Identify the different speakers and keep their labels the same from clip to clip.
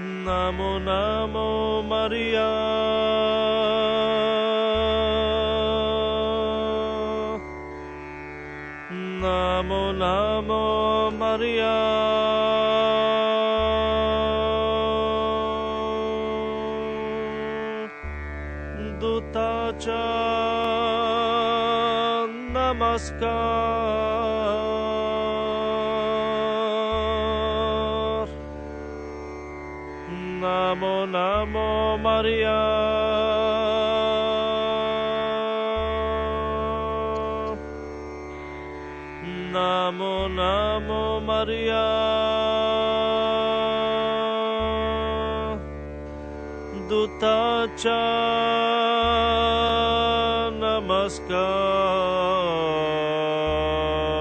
Speaker 1: Namo Namo Maria. Namo Namo Maria. Dutacha Namaskar. Namo Namo Maria. Namo Namo Maria. Dutacha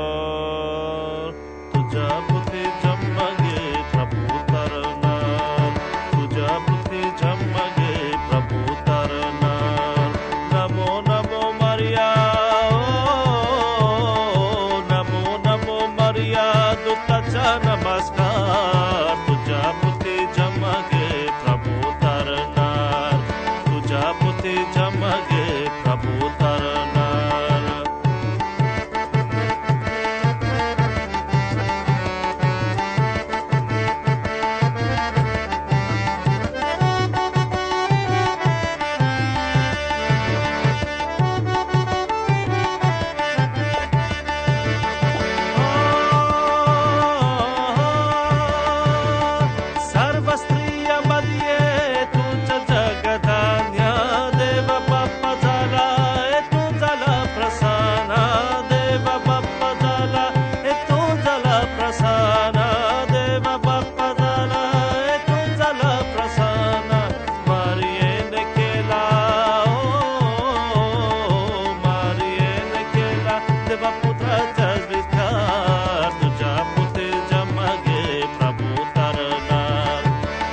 Speaker 1: Namaskar. Tuja buddhi jammage Prabhu tarana. Tuja buddhi jammage Prabhu tarana. Namo Namo Maria. Namo Namo Maria. Dutacha Namaskar. Tuja buddhi jammage Prabhu tarana. Tuja buddhi jammage Prabhu tarana. Sarvastriya madhye tuja jagadanya deva bappa jala etu jala prasana deva bappa jala etu jala prasana deva bappa jala etu jala prasana Mariene kela Mariene kela deva putra jasviskar tuja puti jamage Prabhu taranar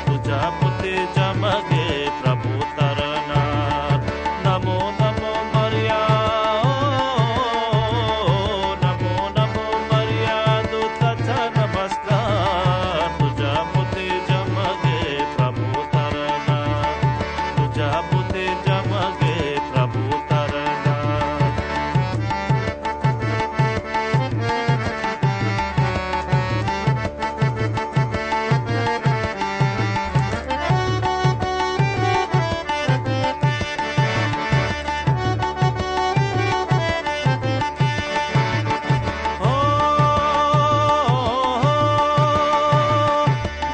Speaker 1: tuja puti jamage Prabhu taranar Namo Namo Maria Namo Namo Maria Dutacha Namaskar tuja puti jamage Prabhu taranar tuja puti jamage Prabhu taranar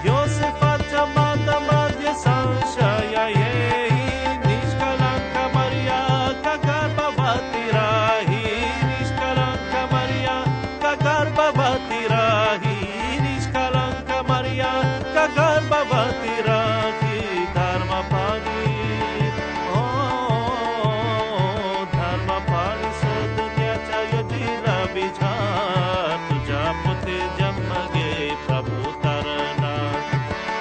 Speaker 1: Yosefacha Mata Madhya Sanshaya Yehi Nishkalanka Maria Kagarbhavati Rahi Nishkalanka Maria Kagarbhavati Rahi Nishkalanka Maria Kagarbhavati Rahi Dharma Pani Dharma Pani Sodunyacha Yojira Vichar Tuja Puti Jammage Prabhu taranar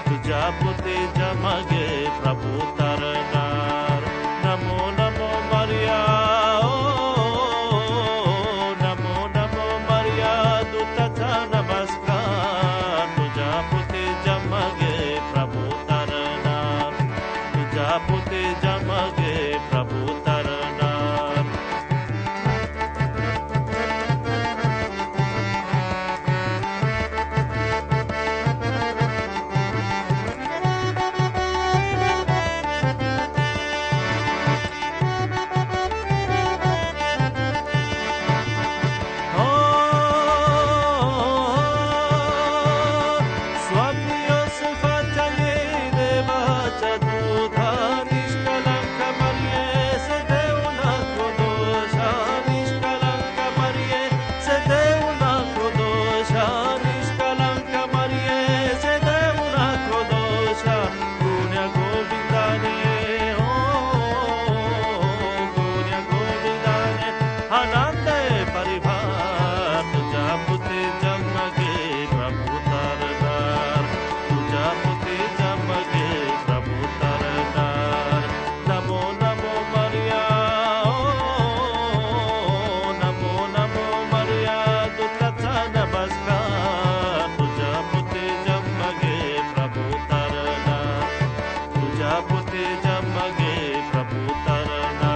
Speaker 1: Tuja puti jamage Prabhu taranar Namo Namo Maria Namo Namo Maria Dutacha Namaskar Tuja puti jamage Prabhu taranar Tuja puti jamage Prabhu taranar Swami Yosefacha Yedevacha Dudha Nishkalanka प्रभु तरना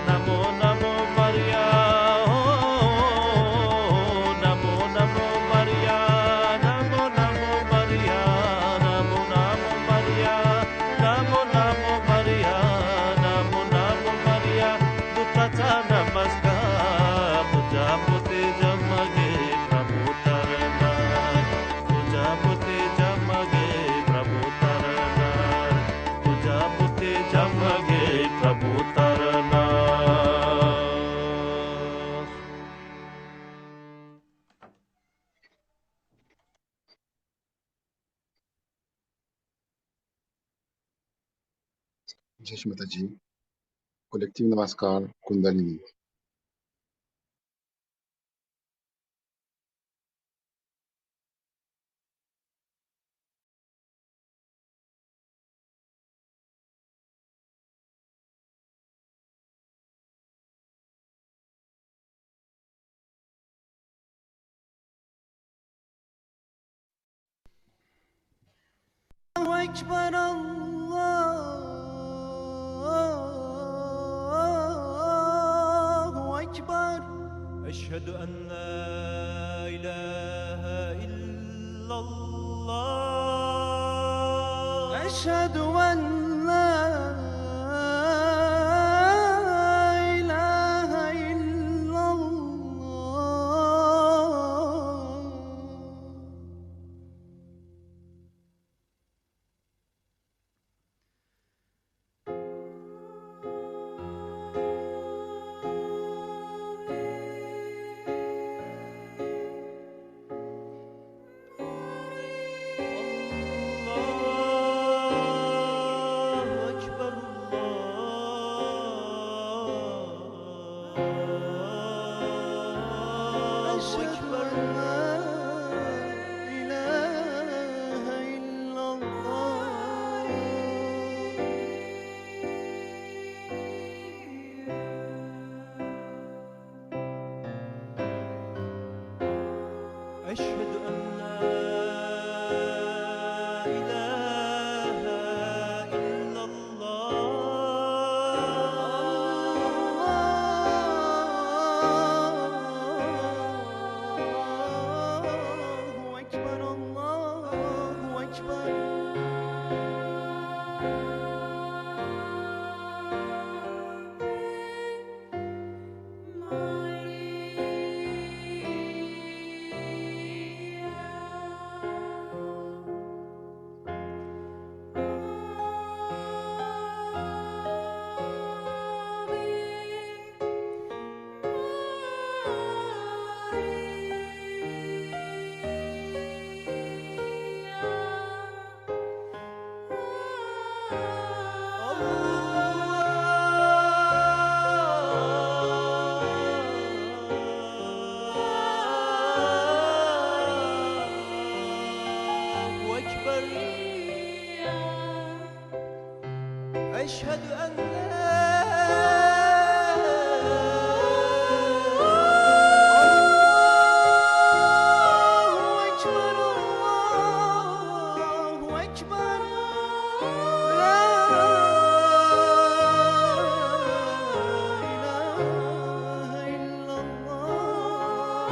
Speaker 1: नमो नमो मरिया नमो नमो मरिया नमो नमो मरिया नमो नमो मरिया नमो नमो मरिया नमो नमो मरिया दुताचा नमस्कार तुझ्या पोते जमगे प्रभु तरना तुझ्या पोते जमगे प्रभु तरना तुझ्या पोते जमगे प्रभु तरना
Speaker 2: जय श्री माताजी। कलेक्टिव नमस्कार kundalini.
Speaker 3: أكبر الله أكبر أشهد أن لا إله إلا الله أشهد أن لا إله إلا الله أشهد أن لا إله إلا الله أكبر الله أكبر أشهد أن الله أكبر الله أكبر لا إله إلا الله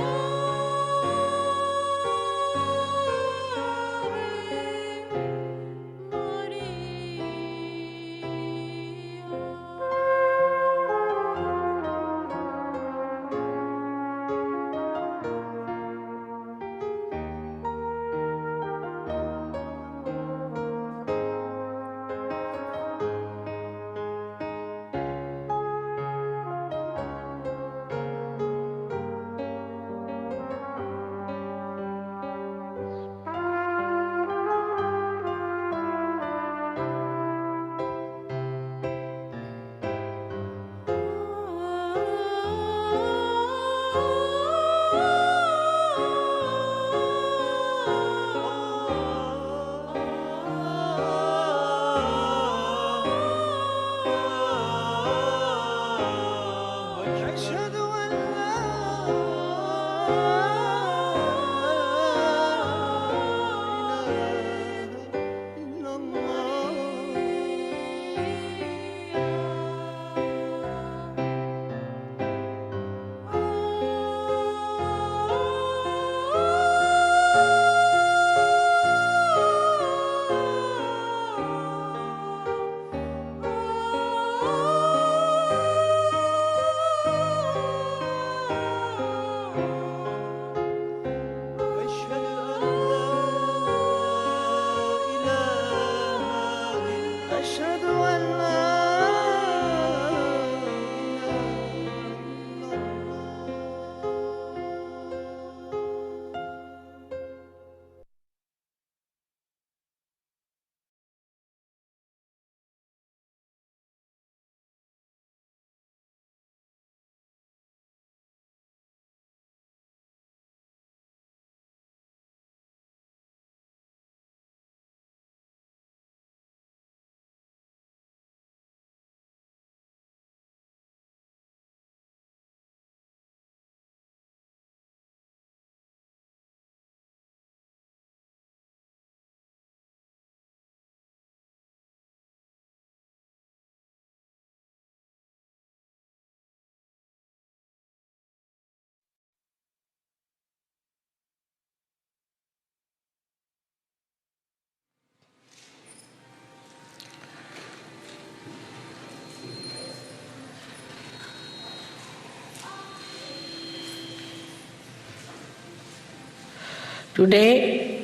Speaker 4: Today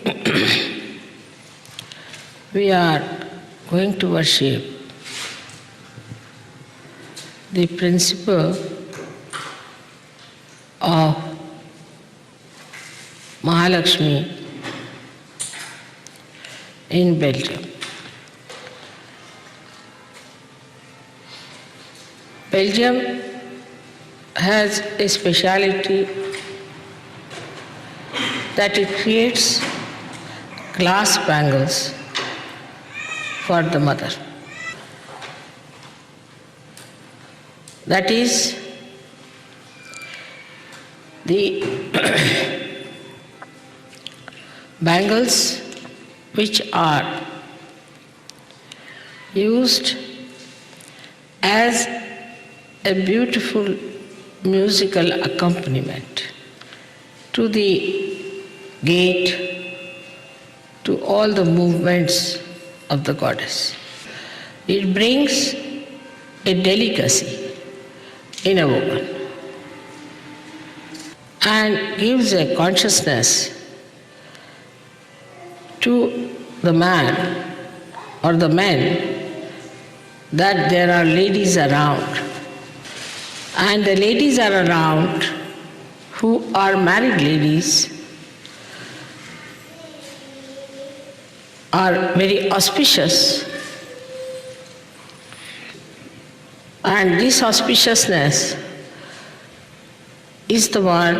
Speaker 4: we are going to worship the principle of Mahalaxmi in Belgium. Belgium has a speciality that it creates glass bangles for the mother. That is the bangles which are used as a beautiful musical accompaniment to the gait, to all the movements of the goddess. It brings a delicacy in a woman and gives a consciousness to the man or the men that there are ladies around. And the ladies are around who are married ladies are very auspicious, and this auspiciousness is the one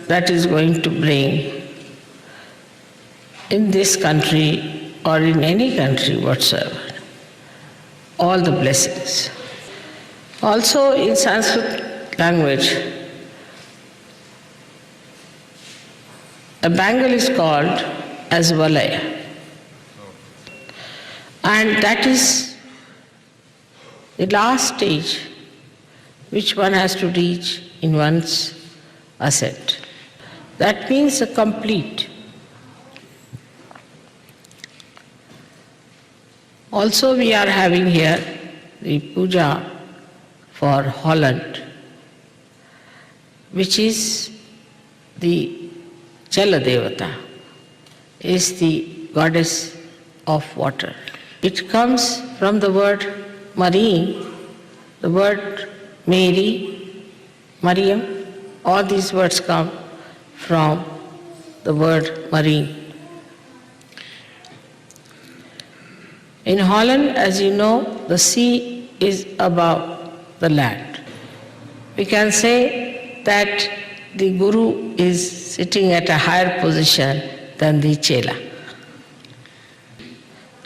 Speaker 4: that is going to bring in this country or in any country whatsoever all the blessings. Also in Sanskrit language, a bangle is called as valaya. And that is the last stage which one has to reach in one's ascent. That means a complete. Also we are having here the puja for Holland, which is the Jala Devata, is the goddess of water. It comes from the word marine, the word Mary, Mariam, all these words come from the word marine. In Holland, as you know, the sea is above the land. We can say that the Guru is sitting at a higher position than the Chela.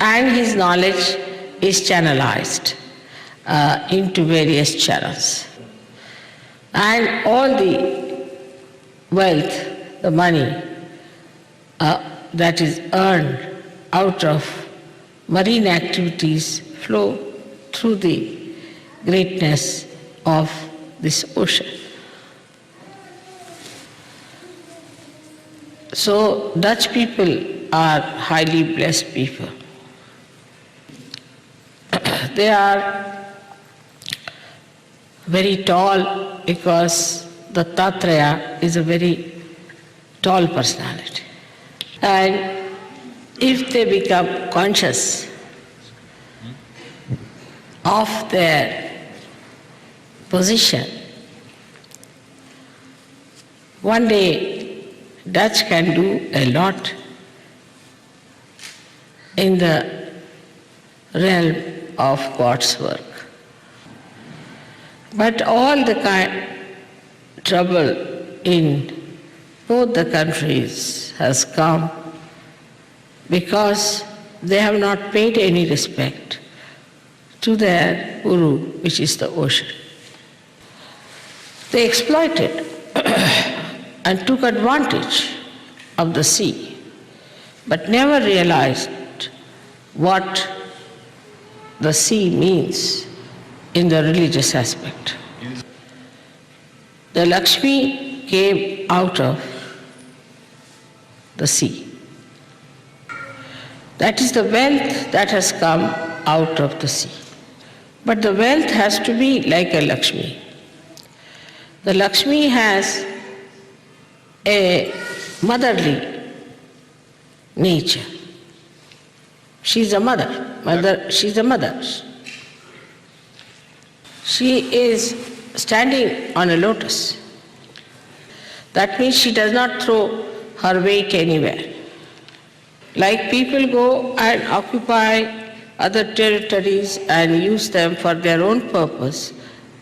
Speaker 4: And his knowledge is channelized into various channels. And all the wealth, the money that is earned out of marine activities flow through the greatness of this ocean. So Dutch people are highly blessed people. They are very tall because the Tatwa is a very tall personality. And if they become conscious of their position, one day Dutch can do a lot in the realm of God's work. But all the trouble in both the countries has come because they have not paid any respect to their Guru, which is the ocean. They exploited and took advantage of the sea, but never realized what the sea means in the religious aspect. The Laxmi came out of the sea. That is the wealth that has come out of the sea. But the wealth has to be like a Laxmi. The Laxmi has a motherly nature. She's a mother. She's a mother. She is standing on a lotus. That means she does not throw her weight anywhere. Like people go and occupy other territories and use them for their own purpose,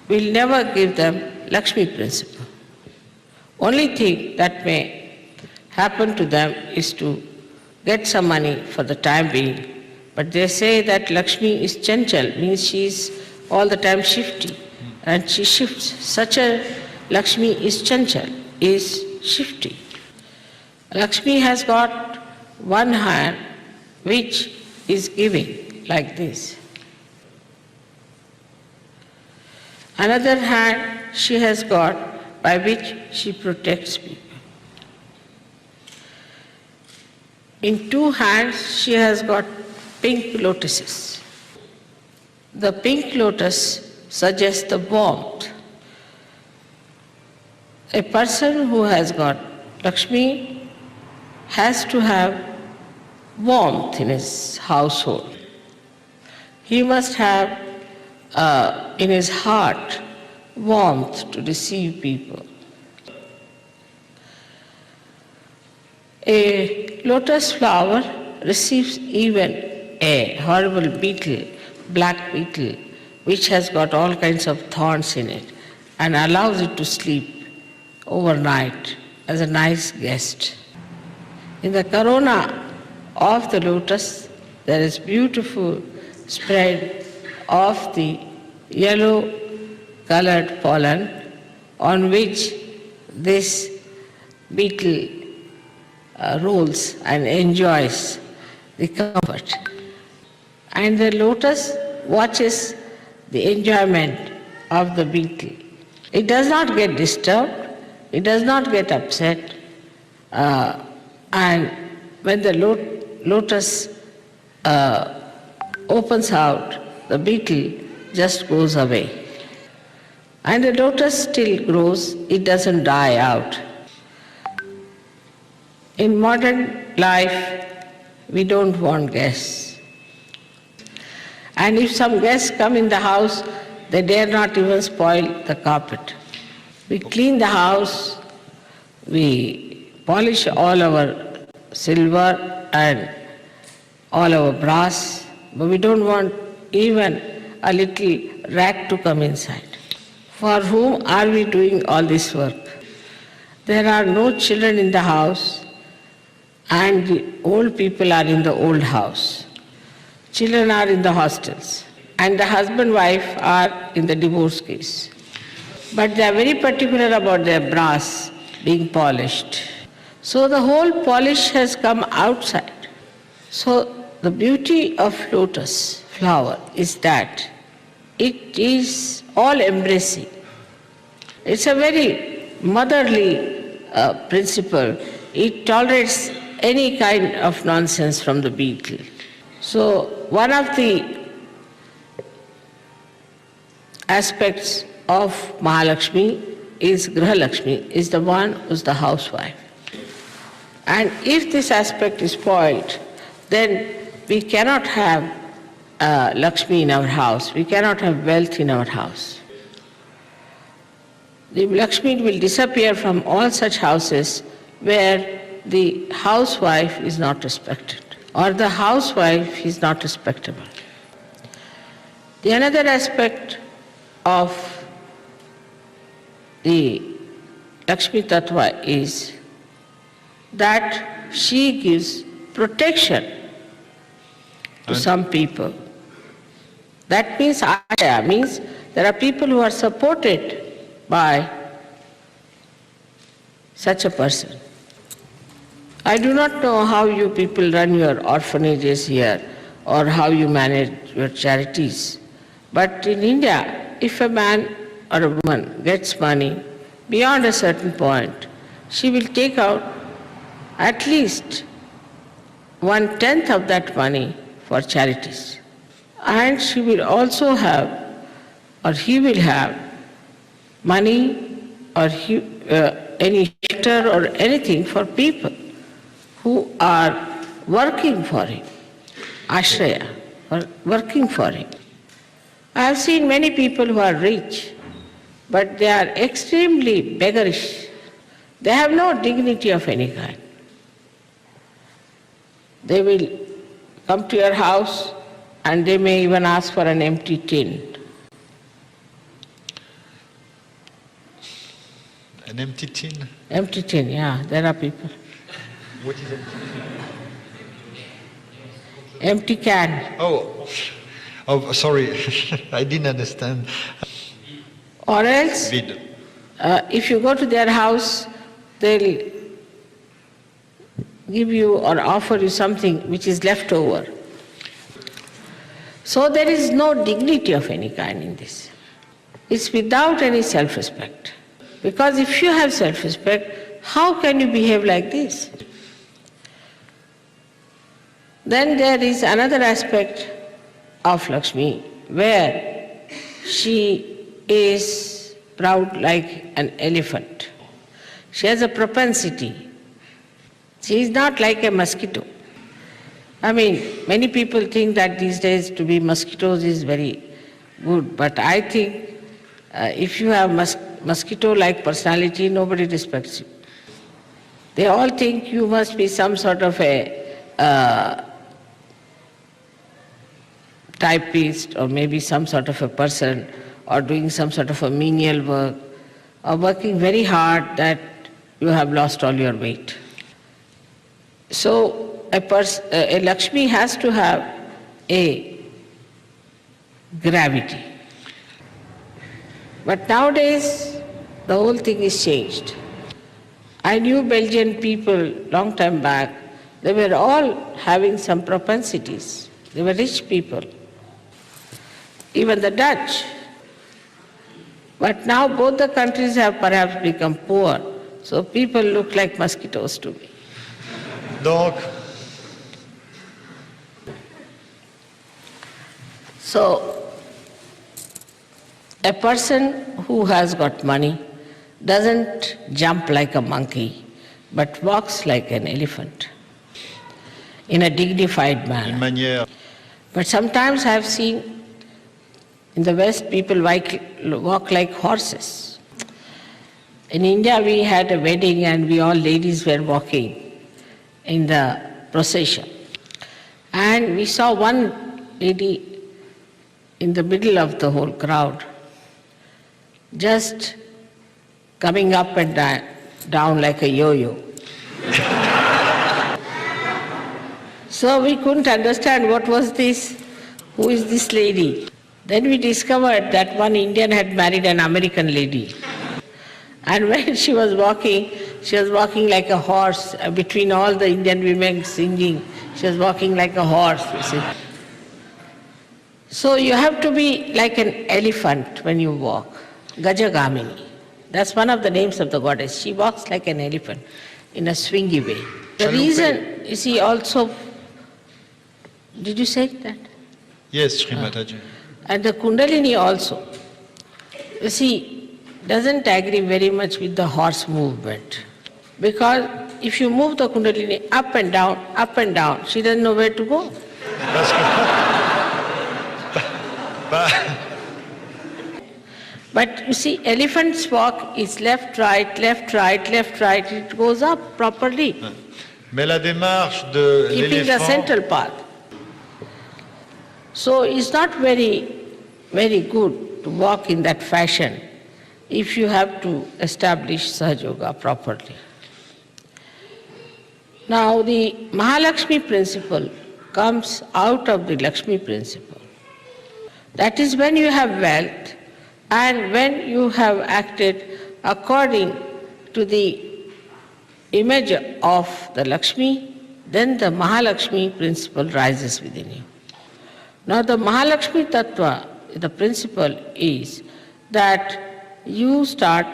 Speaker 4: we'll never give them Laxmi principle. Only thing that may happen to them is to get some money for the time being. But they say that Laxmi is chanchal, means she is all the time shifty, and she shifts. Such a Laxmi is chanchal, is shifty. Laxmi has got one hand which is giving, like this. Another hand she has got by which she protects people. In two hands she has got pink lotuses. The pink lotus suggests the warmth. A person who has got Laxmi has to have warmth in his household. He must have in his heart warmth to receive people. A lotus flower receives even a horrible beetle, black beetle, which has got all kinds of thorns in it, and allows it to sleep overnight as a nice guest. In the corona of the lotus, there is beautiful spread of the yellow colored pollen on which this beetle rolls and enjoys the comfort. And the lotus watches the enjoyment of the beetle. It does not get disturbed, it does not get upset, and when the lotus opens out, the beetle just goes away. And the lotus still grows, it doesn't die out. In modern life, we don't want guests. And if some guests come in the house, they dare not even spoil the carpet. We clean the house, we polish all our silver and all our brass, but we don't want even a little rat to come inside. For whom are we doing all this work? There are no children in the house, and the old people are in the old house. Children are in the hostels, and the husband wife are in the divorce case. But they are very particular about their brass being polished. So the whole polish has come outside. So the beauty of lotus flower is that it is all embracing. It's a very motherly principle. It tolerates any kind of nonsense from the beetle. So one of the aspects of Mahalaxmi is Laxmi, is the one who's the housewife. And if this aspect is spoiled, then we cannot have Laxmi in our house, we cannot have wealth in our house. The Laxmi will disappear from all such houses where the housewife is not respected, or the housewife is not respectable. The another aspect of the Laxmi Tatwa is that she gives protection to some people. That means Ashaya, means there are people who are supported by such a person. I do not know how you people run your orphanages here or how you manage your charities, but in India, if a man or a woman gets money beyond a certain point, she will take out at least 1/10 of that money for charities. And she will also have, or he will have, money or any shelter or anything for people who are working for him, ashraya, working for him. I have seen many people who are rich, but they are extremely beggarish. They have no dignity of any kind. They will come to your house and they may even ask for an empty tin.
Speaker 5: An empty tin?
Speaker 4: Empty tin, yeah, there are people.
Speaker 5: What is it?
Speaker 4: Empty can.
Speaker 5: Oh, sorry, I didn't understand.
Speaker 4: Or else,
Speaker 5: Vide.
Speaker 4: if you go to their house, they'll give you or offer you something which is left over. So there is no dignity of any kind in this. It's without any self-respect. Because if you have self-respect, how can you behave like this? Then there is another aspect of Laxmi where she is proud like an elephant. She has a propensity. She is not like a mosquito. I mean, many people think that these days to be mosquitoes is very good, but I think if you have mosquito-like personality, nobody respects you. They all think you must be some sort of a typist or maybe some sort of a person or doing some sort of a menial work or working very hard that you have lost all your weight. So a Lakshmi has to have a gravity. But nowadays, the whole thing is changed. I knew Belgian people long time back, they were all having some propensities. They were rich people. Even the Dutch. But now both the countries have perhaps become poor, so people look like mosquitoes to me.
Speaker 5: Donc,
Speaker 4: so, a person who has got money doesn't jump like a monkey, but walks like an elephant in a dignified manner.
Speaker 5: une manière.
Speaker 4: But sometimes I have seen in the West people walk like horses. In India we had a wedding and we all ladies were walking in the procession. And we saw one lady in the middle of the whole crowd, just coming up and down like a yo-yo. So we couldn't understand what was this, who is this lady. Then we discovered that one Indian had married an American lady. And when she was walking like a horse, between all the Indian women singing, she was walking like a horse, you see. So you have to be like an elephant when you walk, Gajagamini. That's one of the names of the goddess. She walks like an elephant in a swingy way. The reason, you see, also, did you say that?
Speaker 5: Yes, Shri Mataji.
Speaker 4: And the Kundalini also, you see, doesn't agree very much with the horse movement. Because if you move the Kundalini up and down, she doesn't know where to go. But you see, elephant's walk is left, right, left, right, left, right. It goes up properly,
Speaker 5: Mais la démarche de
Speaker 4: keeping the
Speaker 5: l'éléphant,
Speaker 4: central path. So it's not very good to walk in that fashion if you have to establish Sahaja Yoga properly. Now the Mahalaxmi principle comes out of the Laxmi principle. That is when you have wealth and when you have acted according to the image of the Lakshmi, then the Mahalaxmi principle rises within you. Now the Mahalaxmi Tatwa, the principle is that you start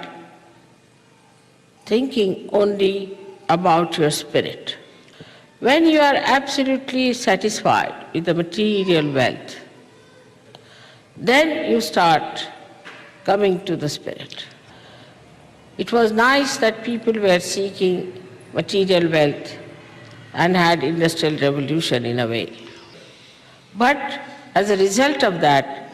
Speaker 4: thinking only about your spirit. When you are absolutely satisfied with the material wealth, then you start coming to the spirit. It was nice that people were seeking material wealth and had industrial revolution in a way. But as a result of that,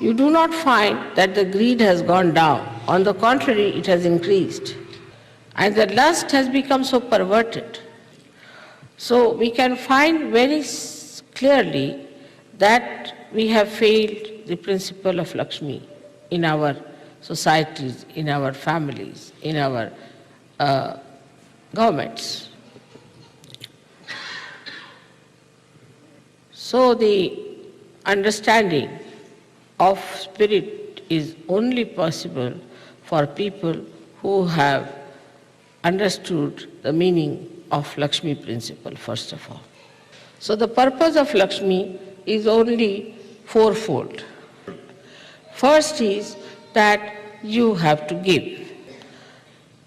Speaker 4: you do not find that the greed has gone down. On the contrary, it has increased. And the lust has become so perverted. So we can find very clearly that we have failed the principle of Laxmi in our societies, in our families, in our governments. So the understanding of spirit is only possible for people who have understood the meaning of Laxmi principle, first of all. So the purpose of Laxmi is only fourfold. First is that you have to give.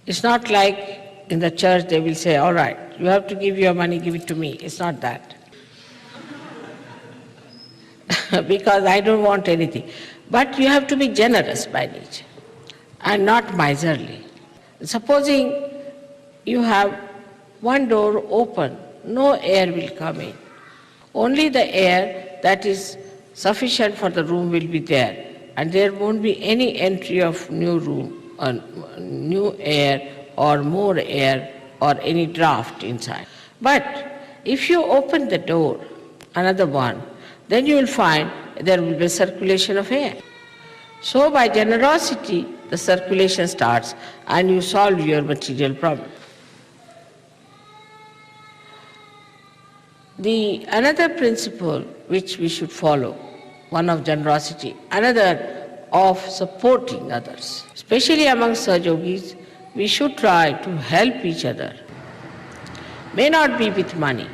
Speaker 4: It's not like in the church they will say, all right, you have to give your money, give it to me. It's not that. Because I don't want anything. But you have to be generous by nature and not miserly. Supposing you have one door open, no air will come in. Only the air that is sufficient for the room will be there, and there won't be any entry of new air or more air or any draft inside. But if you open the door, another one, then you will find there will be circulation of air. So by generosity, the circulation starts and you solve your material problem. Another principle which we should follow, one of generosity, another of supporting others. Especially among Sahajogis, we should try to help each other. May not be with money,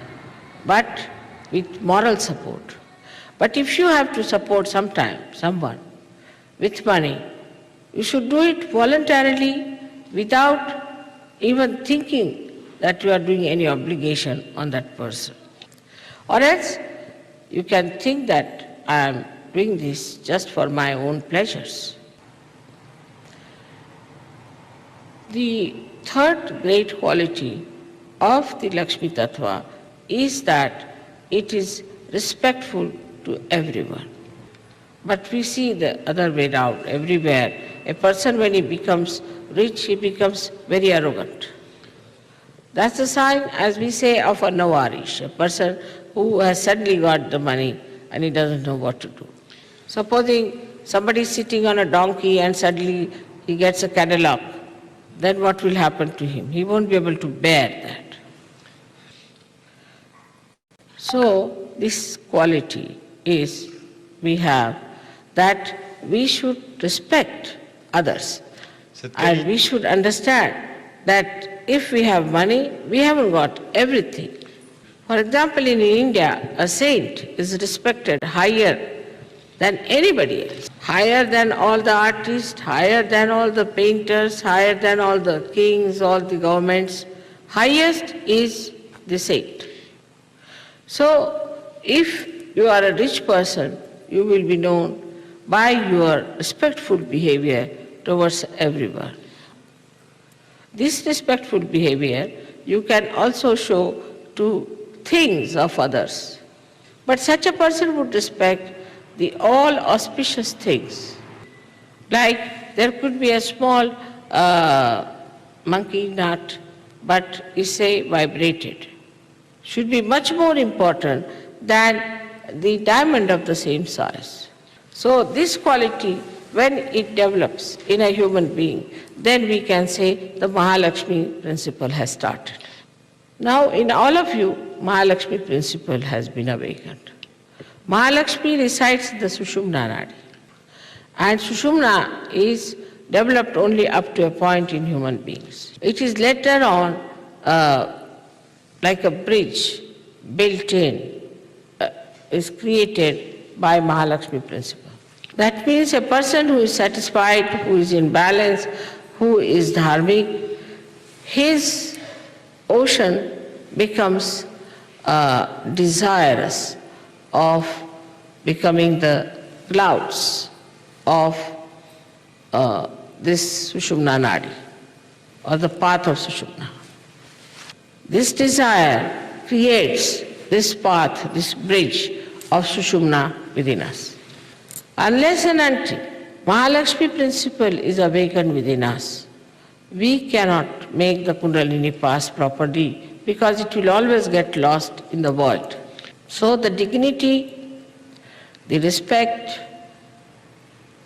Speaker 4: but with moral support. But if you have to support someone with money, you should do it voluntarily without even thinking that you are doing any obligation on that person. Or else you can think that I am doing this just for my own pleasures. The third great quality of the Laxmi Tatwa is that it is respectful to everyone. But we see the other way around everywhere. A person, when he becomes rich, he becomes very arrogant. That's a sign, as we say, of a nawarish, a person who has suddenly got the money and he doesn't know what to do. Supposing somebody is sitting on a donkey and suddenly he gets a Cadillac, then what will happen to him? He won't be able to bear that. So this quality is we have that we should respect others. And we should understand that if we have money, we haven't got everything. For example, in India, a saint is respected higher than anybody else, higher than all the artists, higher than all the painters, higher than all the kings, all the governments. Highest is the saint. So, if you are a rich person, you will be known by your respectful behavior towards everyone. This respectful behavior you can also show to things of others. But such a person would respect the all auspicious things. Like there could be a small monkey nut, but is say vibrated. Should be much more important than the diamond of the same size. So this quality, when it develops in a human being, then we can say the Mahalaxmi principle has started. Now in all of you, Mahalaxmi principle has been awakened. Mahalaxmi resides in the Sushumna Nadi. And Sushumna is developed only up to a point in human beings. It is later on like a bridge built in, is created by Mahalaxmi principle. That means a person who is satisfied, who is in balance, who is dharmic, his ocean becomes desirous of becoming the clouds of this Sushumna Nadi, or the path of Sushumna. This desire creates this path, this bridge of Sushumna within us. Unless and until Mahalaxmi principle is awakened within us, we cannot make the Kundalini pass properly because it will always get lost in the world. So the dignity, the respect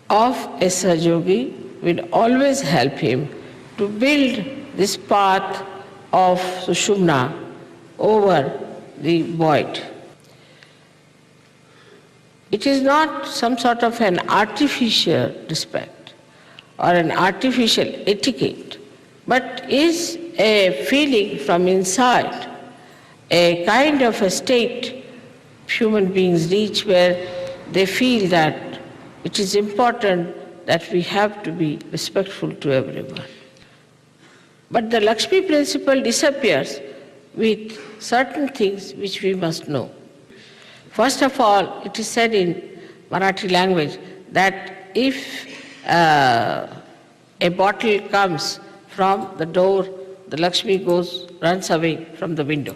Speaker 4: of a Sahajogi will always help him to build this path of Sushumna over the void. It is not some sort of an artificial respect or an artificial etiquette, but is a feeling from inside, a kind of a state human beings reach where they feel that it is important that we have to be respectful to everyone. But the Laxmi principle disappears with certain things which we must know. First of all, it is said in Marathi language that if a bottle comes from the door, the Lakshmi runs away from the window.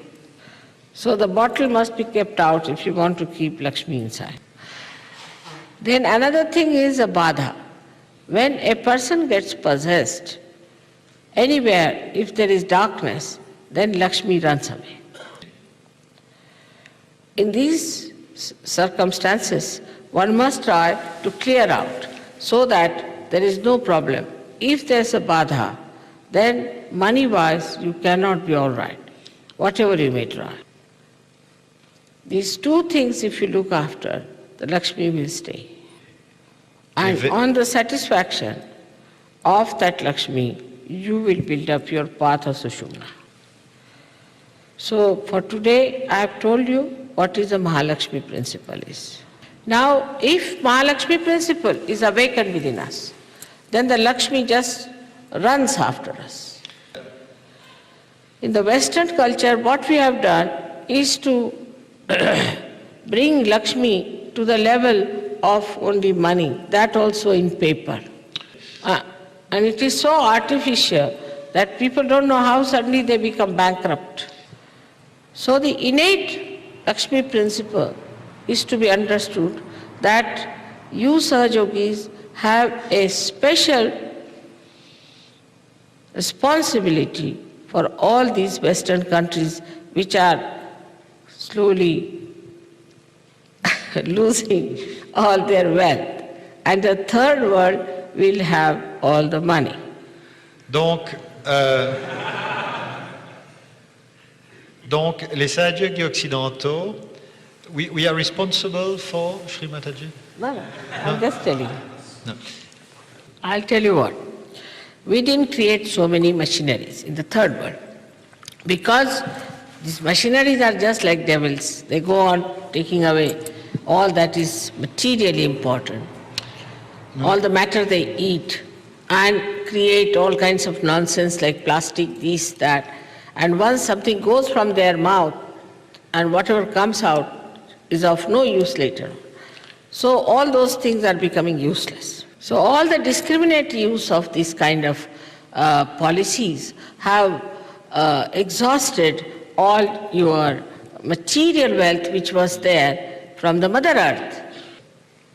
Speaker 4: So the bottle must be kept out if you want to keep Lakshmi inside. Then another thing is a badha. When a person gets possessed, anywhere, if there is darkness, then Lakshmi runs away. In these circumstances, one must try to clear out so that there is no problem. If there is a badha, then money-wise you cannot be all right, whatever you may try. These two things, if you look after, the Lakshmi will stay. And on the satisfaction of that Lakshmi, you will build up your path of Sushumna. So for today, I have told you what is the Mahalaxmi principle is. Now, if Mahalaxmi principle is awakened within us, then the Lakshmi just runs after us. In the Western culture, what we have done is to bring Lakshmi to the level of only money, that also in paper. And it is so artificial that people don't know how suddenly they become bankrupt. So the innate Lakshmi principle is to be understood that you Sahajogis have a special responsibility for all these Western countries which are slowly losing all their wealth. And the third world will have all the money.
Speaker 5: Donc, les Sahajogi occidentaux, we are responsible for Shri Mataji?
Speaker 4: No, I'm just telling you.
Speaker 5: No.
Speaker 4: I'll tell you what. We didn't create so many machineries in the third world because these machineries are just like devils. They go on taking away all that is materially important, all the matter they eat, and create all kinds of nonsense like plastic, this, that. And once something goes from their mouth, and whatever comes out is of no use later. So all those things are becoming useless. So all the discriminate use of these kind of policies have exhausted all your material wealth which was there from the Mother Earth.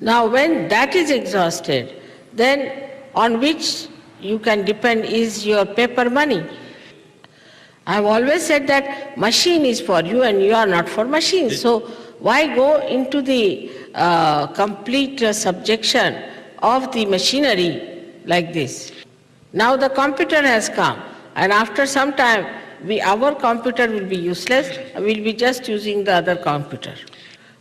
Speaker 4: Now when that is exhausted, then on which you can depend is your paper money. I have always said that machine is for you and you are not for machine. So why go into the complete subjection of the machinery like this? Now the computer has come, and after some time our computer will be useless, we will be just using the other computer.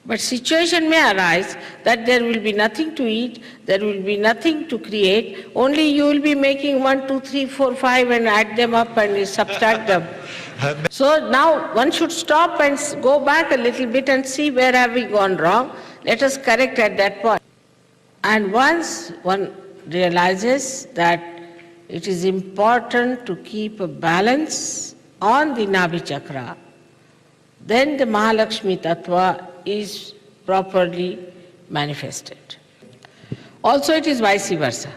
Speaker 4: But situation may arise that there will be nothing to eat, there will be nothing to create, only you will be making 1, 2, 3, 4, 5 and add them up and subtract them. So now one should stop and go back a little bit and see where have we gone wrong. Let us correct at that point. And once one realizes that it is important to keep a balance on the Nabhi Chakra, then the Mahalaxmi Tatwa is properly manifested. Also it is vice versa.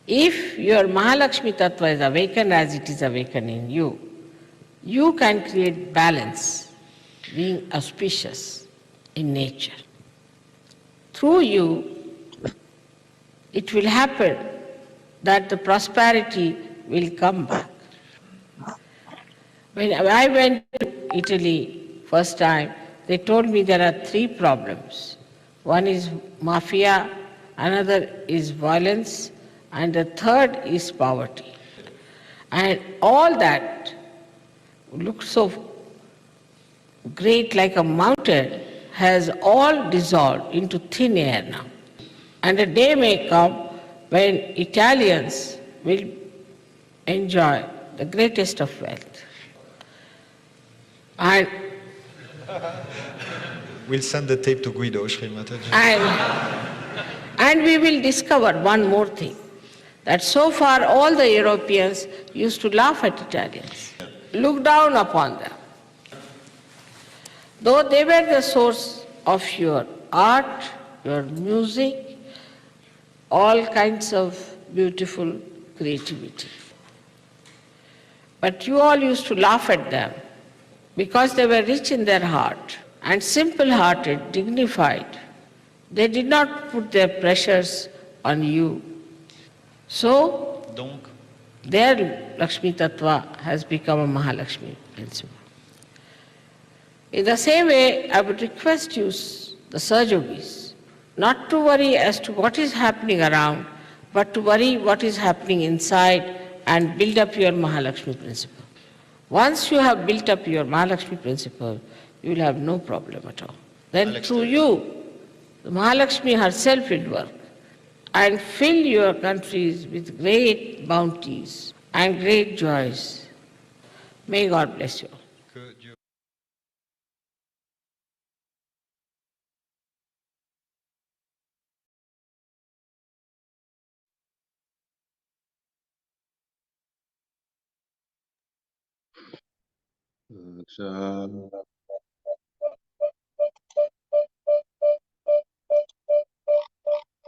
Speaker 4: If your Mahalaxmi Tatwa is awakened as it is awakened in you, You can create balance, being auspicious in nature. Through you, it will happen that the prosperity will come back. When I went to Italy first time, they told me there are three problems. One is mafia, another is violence, and the third is poverty. And all that looks so great like a mountain has all dissolved into thin air now. And a day may come when Italians will enjoy the greatest of wealth. And,
Speaker 5: We'll send the tape to Guido, Shri Mataji.
Speaker 4: and we will discover one more thing, that so far all the Europeans used to laugh at Italians, look down upon them. Though they were the source of your art, your music, all kinds of beautiful creativity. But you all used to laugh at them because they were rich in their heart and simple-hearted, dignified. They did not put their pressures on you. So,
Speaker 5: Donc,
Speaker 4: their Laxmi Tatwa has become a Mahalaxmi principle. In the same way, I would request you, the Sahajogis, not to worry as to what is happening around, but to worry what is happening inside and build up your Mahalaxmi principle. Once you have built up your Mahalaxmi principle, you will have no problem at all. Then through you, the Mahalaxmi herself will work and fill your countries with great bounties and great joys. May God bless you.
Speaker 5: que Dieu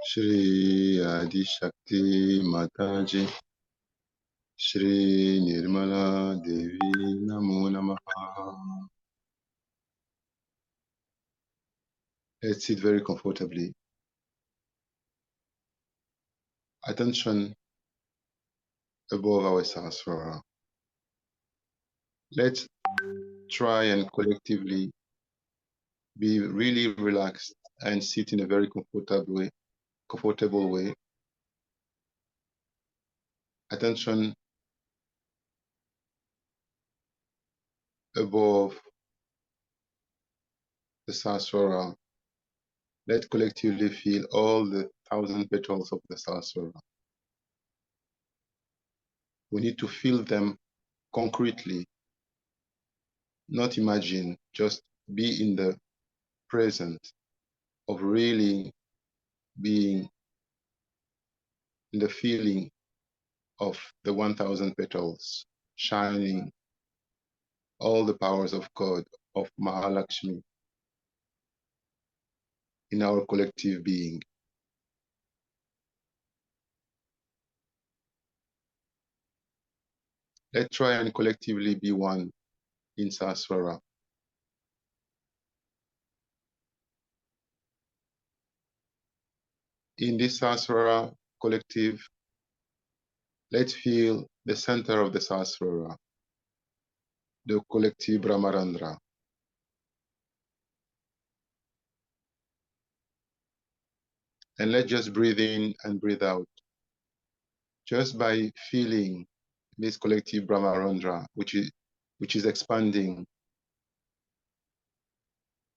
Speaker 2: Shri Adi Shakti Mataji, Shri Nirmala Devi Namo Namaha. Let's sit very comfortably. Attention above our sahasrara. Let's try and collectively be really relaxed and sit in a very comfortable way. Attention above the sahasrara. Let's collectively feel all the 1,000 petals of the sahasrara. We need to feel them concretely, not imagine, just be in the present of really being in the feeling of the 1,000 petals shining all the powers of God, of Mahalaxmi in our collective being. Let's try and collectively be one in Sahasrara. In this Sahasrara collective, let's feel the center of the Sahasrara, the collective Brahmarandra. And let's just breathe in and breathe out. Just by feeling this collective Brahmarandra, which is expanding.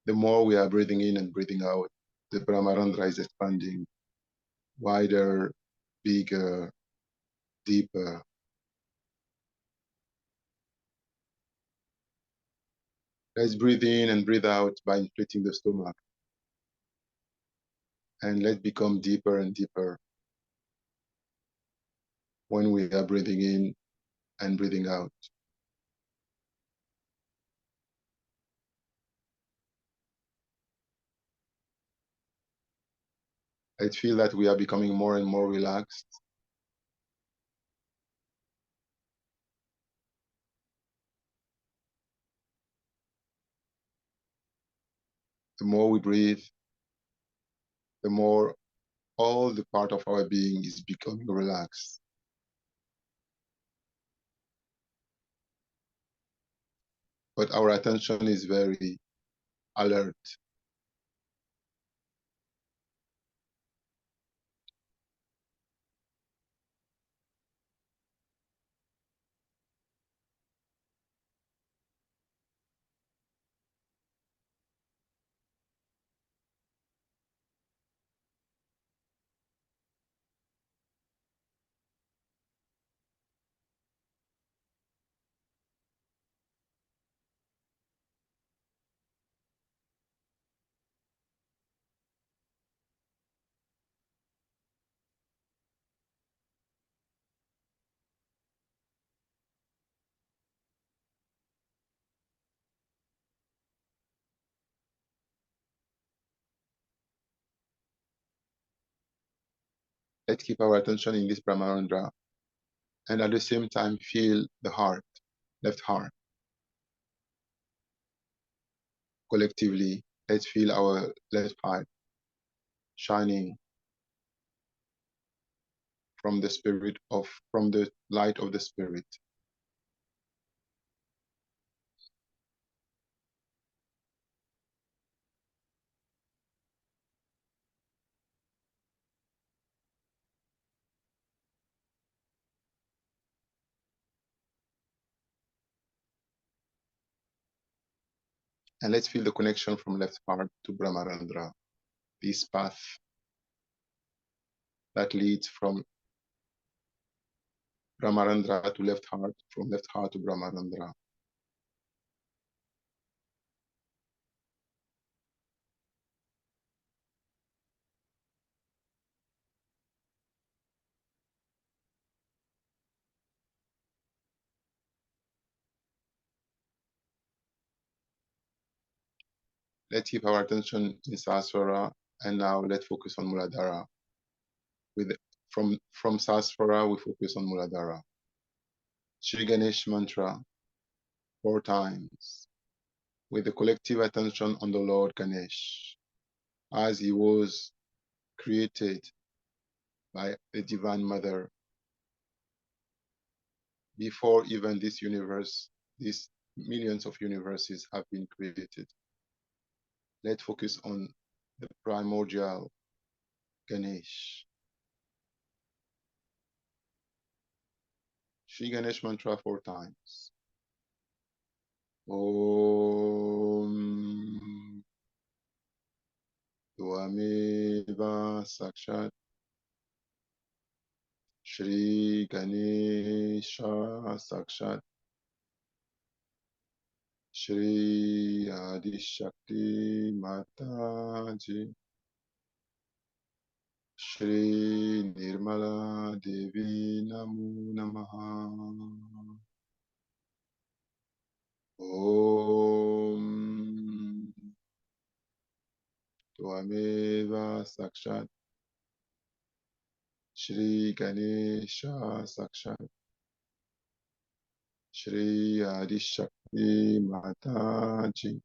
Speaker 2: The more we are breathing in and breathing out, the Brahmarandra is expanding wider, bigger, deeper. Let's breathe in and breathe out by inflating the stomach. And let's become deeper and deeper when we are breathing in and breathing out. I feel that we are becoming more and more relaxed. The more we breathe, the more all the part of our being is becoming relaxed. But our attention is very alert. Let's keep our attention in this Brahmarandra and at the same time feel the heart, left heart. Collectively, let's feel our left heart shining from the light of the spirit. And let's feel the connection from left heart to Brahmarandra, this path that leads from Brahmarandra to left heart, from left heart to Brahmarandra. Let's keep our attention in Sahasrara, and now let's focus on Muladhara. From Sahasrara, we focus on Muladhara. Shri Ganesh mantra 4 times, with the collective attention on the Lord Ganesh, as he was created by the Divine Mother before even this universe, these millions of universes have been created. Let's focus on the primordial Ganesh. Shri Ganesh mantra 4 times. Om Dvameva Sakshat Shri Ganesha Sakshat Shri Adi Shakti Mataji Shri Nirmala Devi Namo Namaha. Om Tvameva Sakshat Shri Ganesha Sakshat Shri Adi Shakti Mataji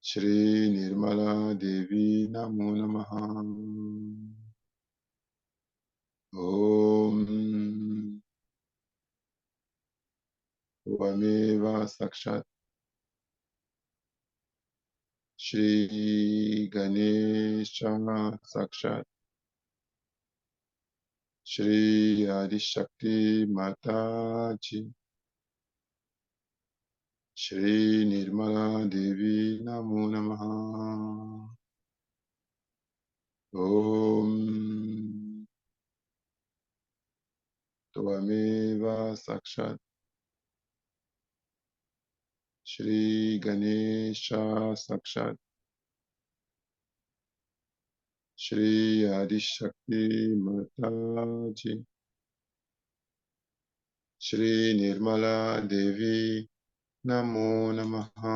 Speaker 2: Shri Nirmala Devi Namo Namaha. Om Tvameva Sakshat Shri Ganesha Sakshat Shri Adi Shakti Mataji Shri Nirmala Devi Namo Namaha. Om Tvameva Sakshat Shri Ganesha Sakshat Shri Adi Shakti Mataji Shri Nirmala Devi Namo Namaha.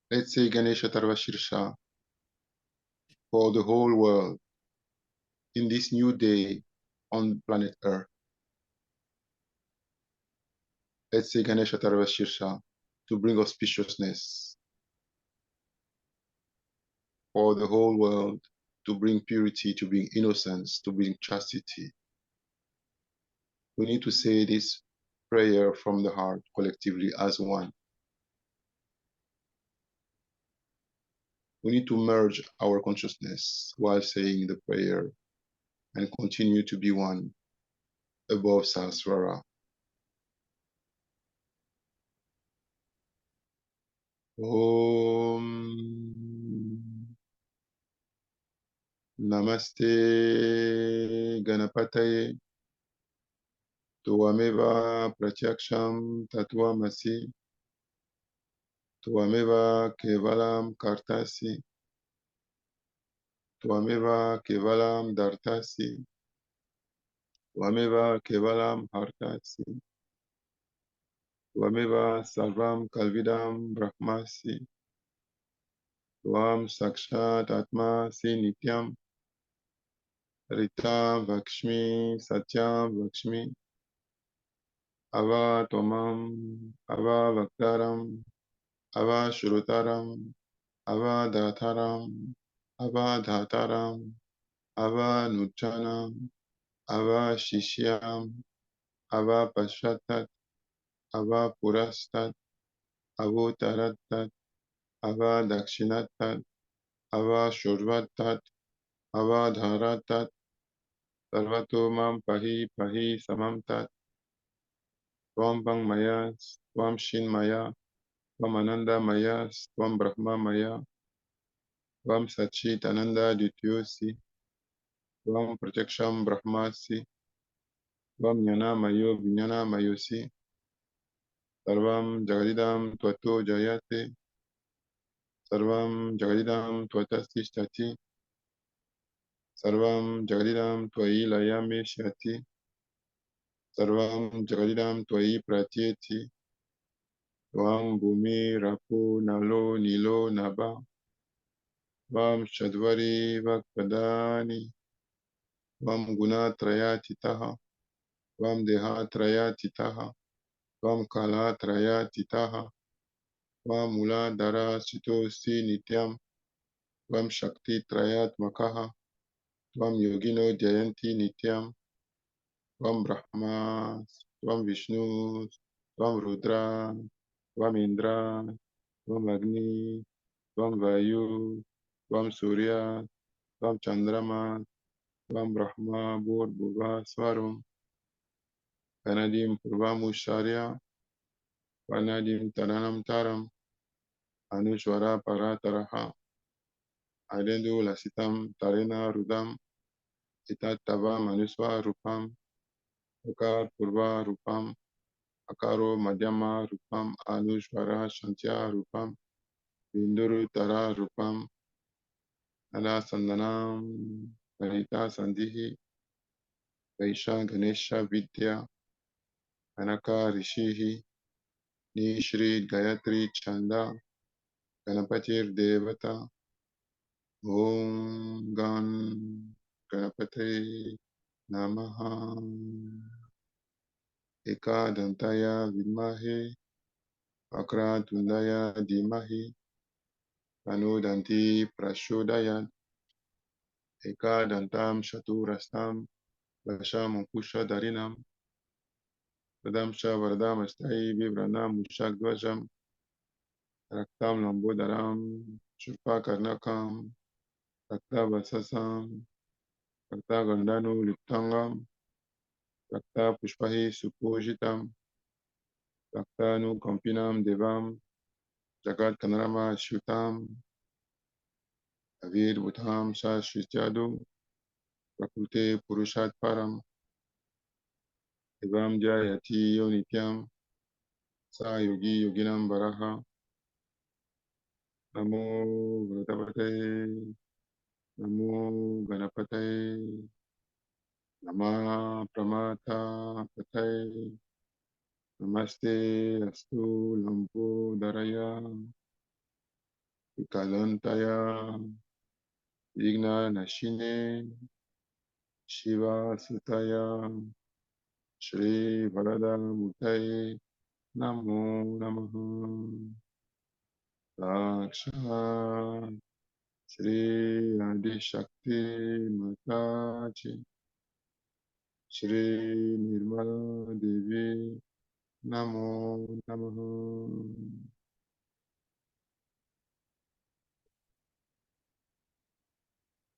Speaker 2: Let's say Ganesha Tarva Shirsha for the whole world in this new day on planet Earth. Let's say Ganesha Taravashirsha to bring auspiciousness for the whole world, to bring purity, to bring innocence, to bring chastity. We need to say this prayer from the heart collectively as one. We need to merge our consciousness while saying the prayer and continue to be one above Sahasrara. Om Namaste Ganapataye Tuameva Pratyaksham Tatwa Masi Tuameva Kevalam Kartasi Tuameva Kevalam Dartasi Tuameva Kevalam Hartasi Tuameva Sarvam Kalvidam Brahmasi Tuam Sakshat Atma Si Nityam Rita Vakshmi Satyam Vakshmi Ava Tomam Ava Vaktaram Ava Shurutaram Ava Dhataram Ava Dhataram Ava Nuchanam Ava Shishyam Ava Pashatat Ava Purastat Avo Taratat Ava Dakshinatat Ava Shurvatat Ava Dharatat Sarvatomam Pahi Pahi Samamtat Tvam Bang Mayas Tvam Shin Maya Tvam Ananda Mayas Tvam Brahma Maya Tvam Sachit Ananda Dityosi Tvam Pratyaksham Brahmasi Tvam Jnana Mayo Vijnana Mayosi Sarvam Jagadidam Tvato Jayate Sarvam Jagadidam Tvatastishthati Sarvam Jagadidam Twai Layame Shyati Sarvam Jagadidam Twai Pratyeti Tvam Bhumi Rapo Nalo Nilo Naba Tvam Shadvari Vakpadani Tvam Gunatrayatitaha Tvam Dehatrayatitaha Tvam Kalatrayatitaha Tvam Muladhara Sitosi Nityam Tvam Shakti Trayatmakaha Tvam Yogino Jayanti Nityam Tvam Brahma Tvam Vishnu Tvam Rudra Tvam Indra Tvam Agni Tvam Vayu Tvam Surya Tvam Chandrama Tvam Brahma Bhur Bhuva Svaram Kanadim Purvamusharya Vanadim Taranam Taram Anushwara Parataraha Adendu Lasitam Tarena Rudam Itat Tavam Anuswa Rupam Akar Purva Rupam Akaro Madhyama Rupam Anushvara Shantya Rupam Vinduru Tara Rupam Nala Sandanam Ganita Sandhihi Vaisha Ganesha Vidya Anaka Rishihi Ni Shri Gayatri Chanda Ganapatir Devata Om Gan Ganapate Namaha Eka Dantaya Vidmahe Vakratundaya Dimahi Tanu Danti Prashodayat Eka Dantam Shaturastam Vasham Ankusha Darinam Vadamsha Vardam Astai Vibranam Mushak Dvajam Raktam Lambodaram Shurpa Karnakam Rakta Vasasam Rakta Gandanu Liptangam Rakta Pushpahi Supojitam Raktanu Kampinam Devam Jagat Kanarama Shutam Avir Bhutam Shashrityadu Prakrute Purushat Param Devam Jayati Yonityam Sa Yogi Yoginam Baraha Namo Vratapate Namo Ganapate Nama Pramata Pate Namaste Astu Lampo Daraya Vikalantaya Igna Nashine, Shiva Sutaya, Shri Varada Mutai, Namo Namaha. Laksha, Shri Adi Shakti Mataji, Shri Nirmala Devi, Namo Namaha.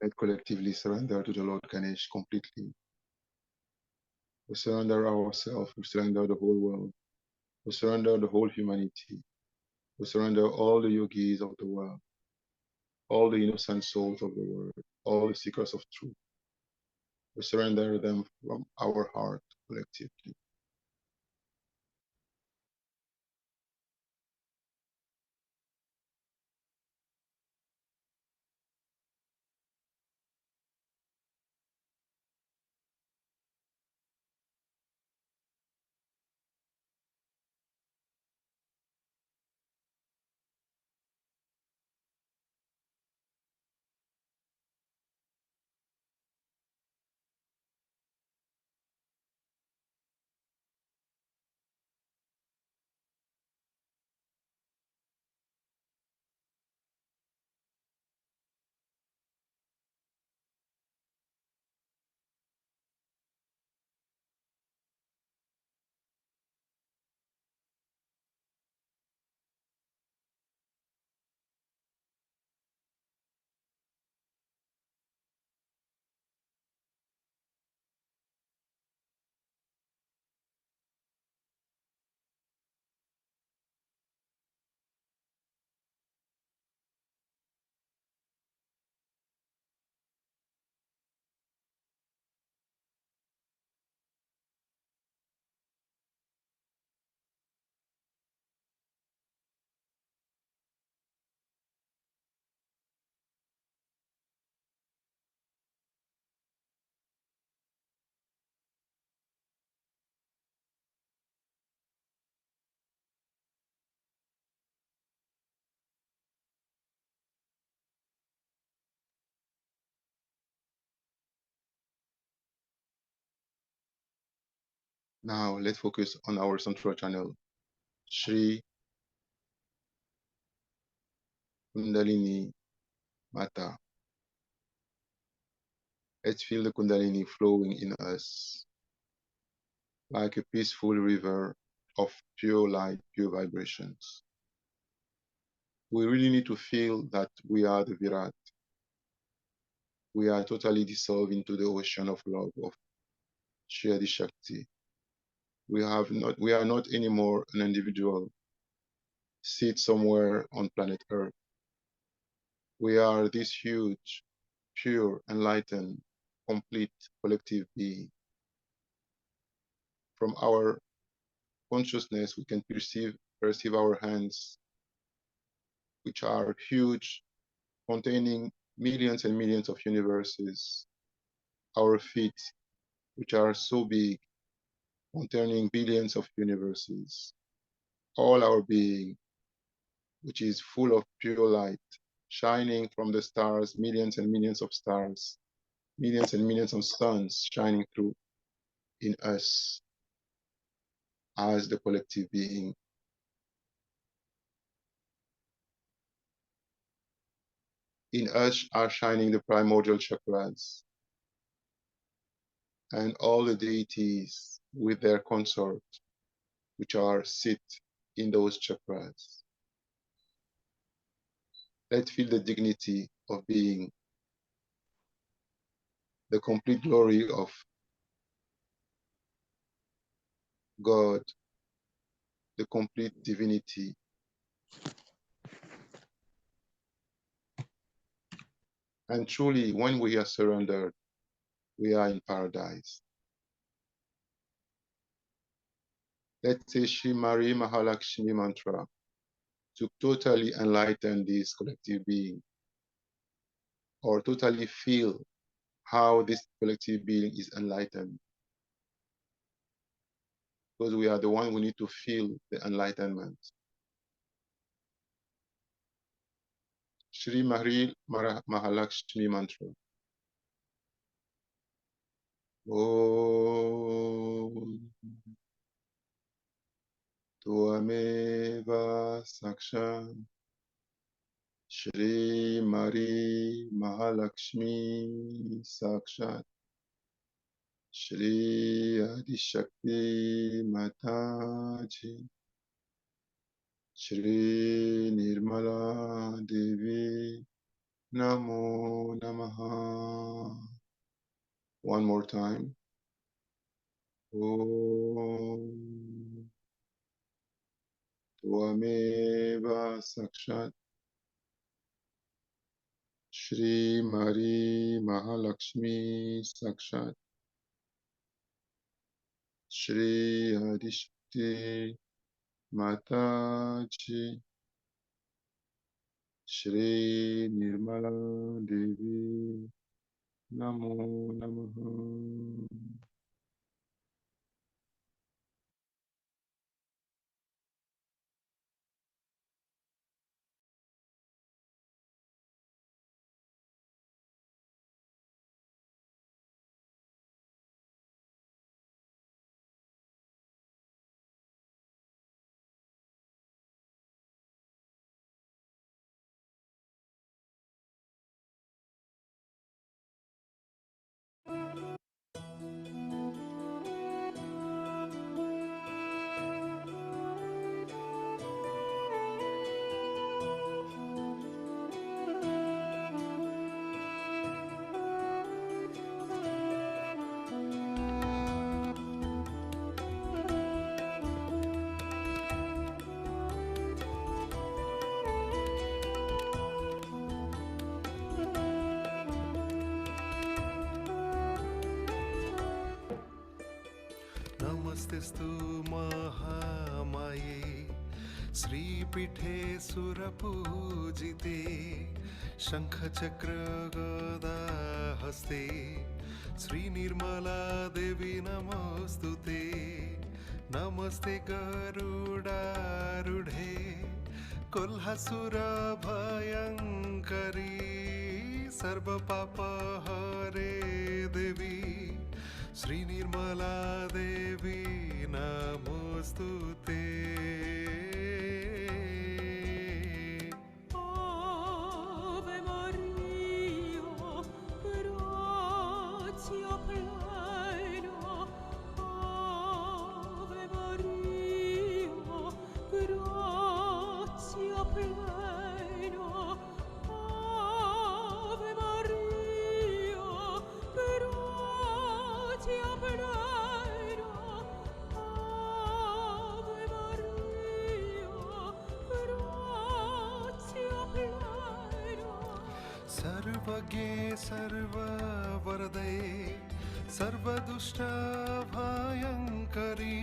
Speaker 2: Let collectively surrender to the Lord Ganesh completely. We surrender ourselves, we surrender the whole world, we surrender the whole humanity, we surrender all the yogis of the world, all the innocent souls of the world, all the seekers of truth. We surrender them from our heart collectively. Now let's focus on our central channel, Shri Kundalini Mata. Let's feel the Kundalini flowing in us like a peaceful river of pure light, pure vibrations. We really need to feel that we are the Virat. We are totally dissolved into the ocean of love of Shri Adi Shakti. We are not anymore an individual sit somewhere on planet Earth. We are this huge, pure, enlightened, complete collective being. From our consciousness, we can perceive our hands, which are huge, containing millions and millions of universes. Our feet, which are so big, containing billions of universes. All our being, which is full of pure light, shining from the stars, millions and millions of stars, millions and millions of suns shining through in us as the collective being. In us are shining the primordial chakras and all the deities with their consort, which are sit in those chakras. Let's feel the dignity of being, the complete glory of God, the complete divinity. And truly, when we are surrendered, we are in paradise. Let's say Shri Mari Mahalaxmi mantra to totally enlighten this collective being, or totally feel how this collective being is enlightened. Because we are the one who need to feel the enlightenment. Shri Mahalaxmi mantra. Om Tvameva Sakshat Shri Mahalaxmi Sakshat Shri Adishakti Mataji Shri Nirmala Devi Namo Namaha. One more time. Om Tvameva Sakshat Shri Mahalaxmi Sakshat Shri Adishakti Mataji Shri Nirmala Devi Namo Namaha.
Speaker 6: नमस्तेस्तु महामाये श्रीपीठे सुरपूजिते शङ्खचक्र गदा हस्ते श्रीनिर्मला देवी नमोस्तुते नमस्ते गरुडारूढे कोल्हासुरभयङ्करी सर्वपापहरे देवी श्रीनिर्मला देवी नमोस्तुते
Speaker 3: Ave Maria, gratia plena. Ave Maria, gratia plena. Ave Maria, gratia plena. Ave Maria, gratia plena.
Speaker 6: सर्वज्ञे सर्ववरदे सर्वदुष्टभयङ्करी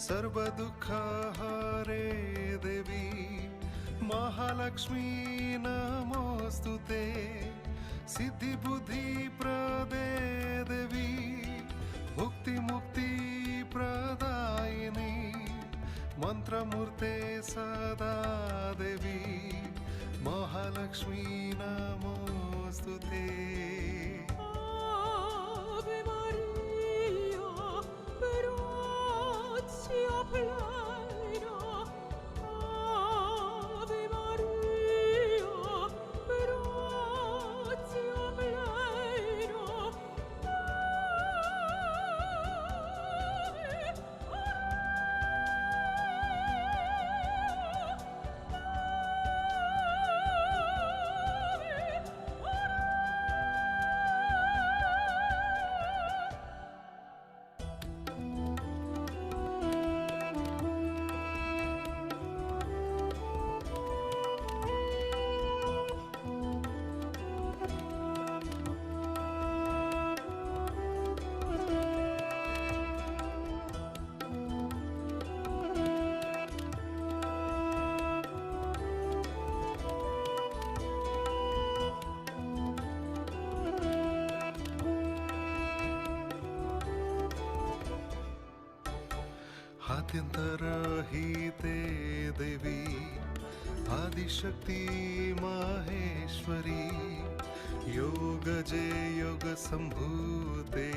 Speaker 6: सर्वदुःखहरे देवी महालक्ष्मी नमोस्तुते सिद्धिबुद्धिप्रदे देवी भुक्तिमुक्तिप्रदायिनी मन्त्रमूर्ते सदा देवी महालक्ष्मी नमोस्तुते
Speaker 3: Ave Maria, gratia plena. Ave Maria, gratia plena. Ave
Speaker 6: आद्यन्तरहिते देवी आदिशक्ति माहेश्वरी योगजे योगसम्भूते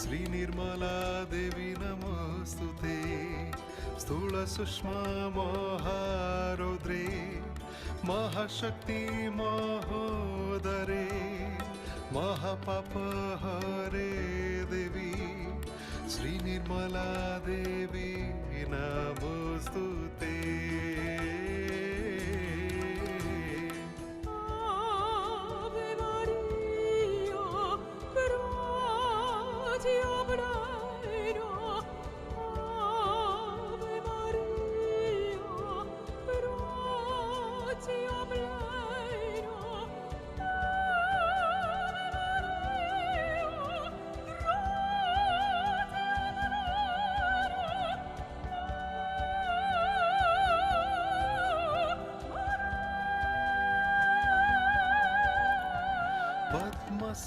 Speaker 6: श्रीनिर्मला देवी नमोऽस्तुते स्थूलसूक्ष्मा महारौद्रे महाशक्ति महोदरे महापापहरे देवी श्रीनिर्मला देवी नमोऽस्तुते
Speaker 3: Ave Maria, gratia plena. Ave Maria, gratia plena.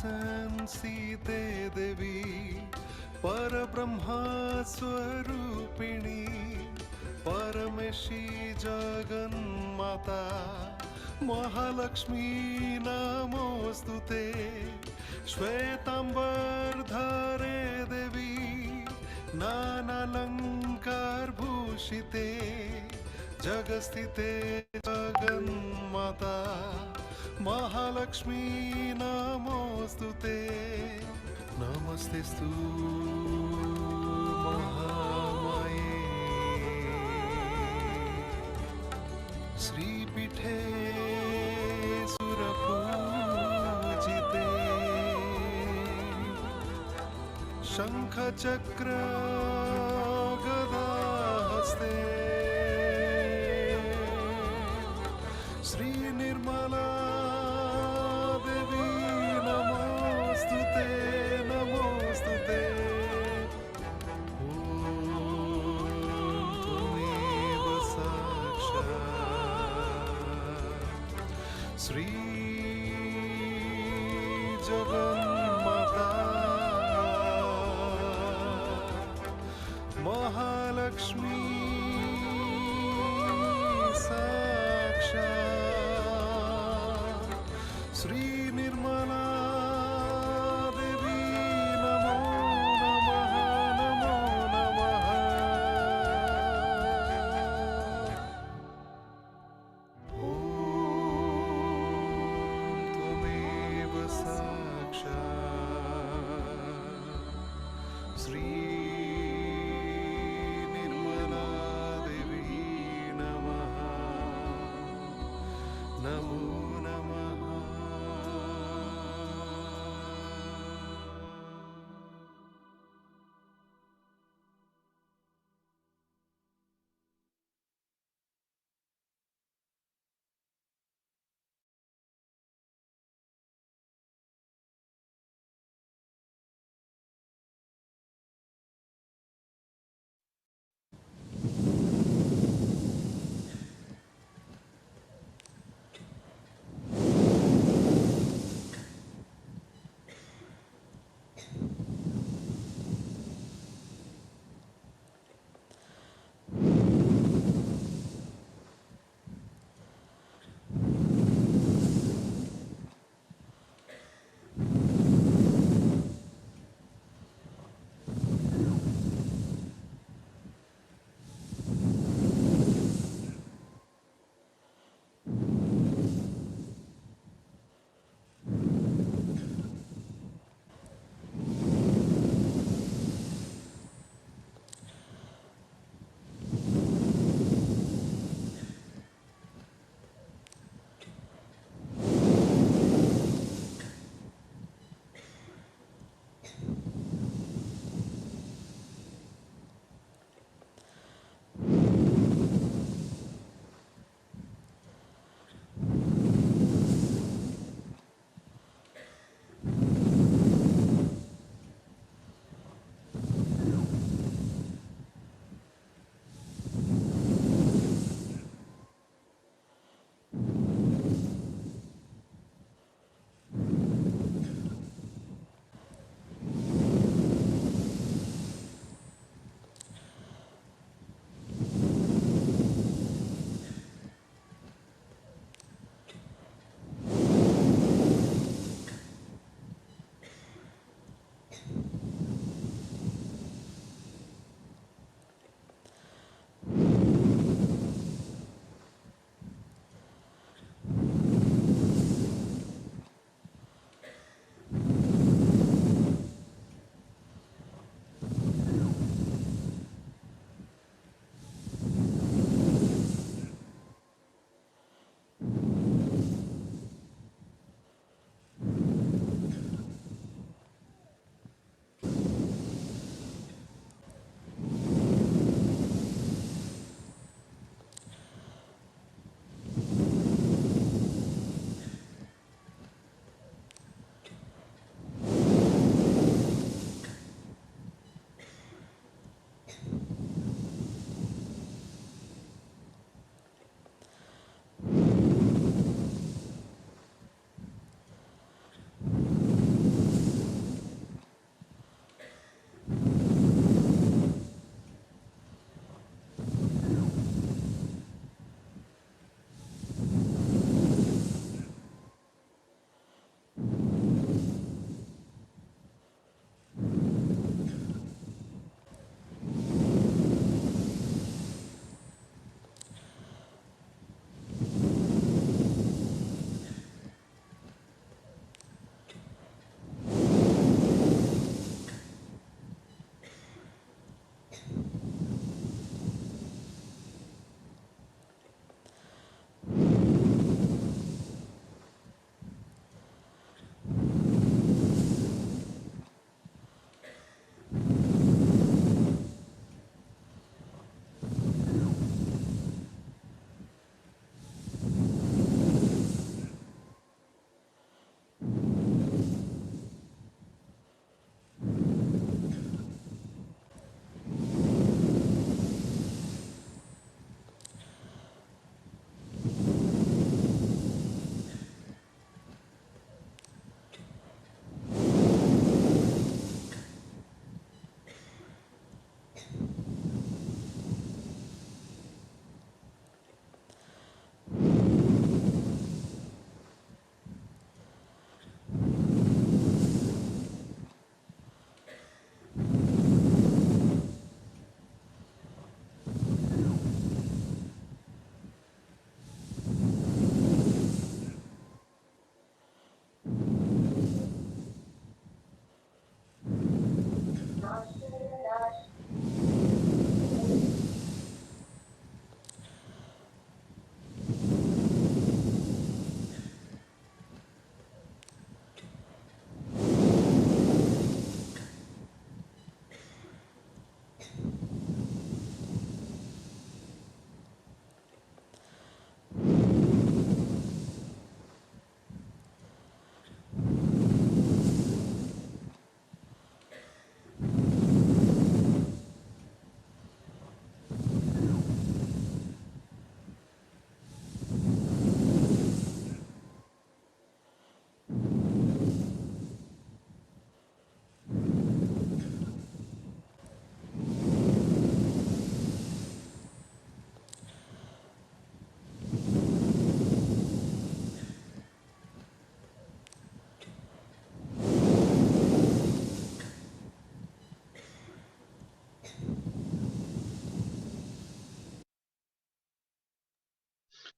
Speaker 6: पद्मसंसीते देवी परब्रह्मा स्वरूपिणी परमेशी जगन्माता महालक्ष्मी नमोऽस्तुते श्वेताम्बरधरे देवी नानालङ्कारभूषिते जगस्थिते जगन्माता महालक्ष्मी नमोऽस्तुते नमस्तेस्तु महामाये श्रीपीठे सुरपूजिते शङ्खचक्र गदाहस्ते श्रीनिर्मला देवी नमोऽस्तुते नमोऽस्तुते ॐ त्वमेव साक्षात् श्री जगन्माता महालक्ष्मी साक्षात् श्रीनिर्मला देवी नमो नमः नमो नमः ॐ त्वमेव साक्षात् श्री निर्मला देवी नमः नमो नमः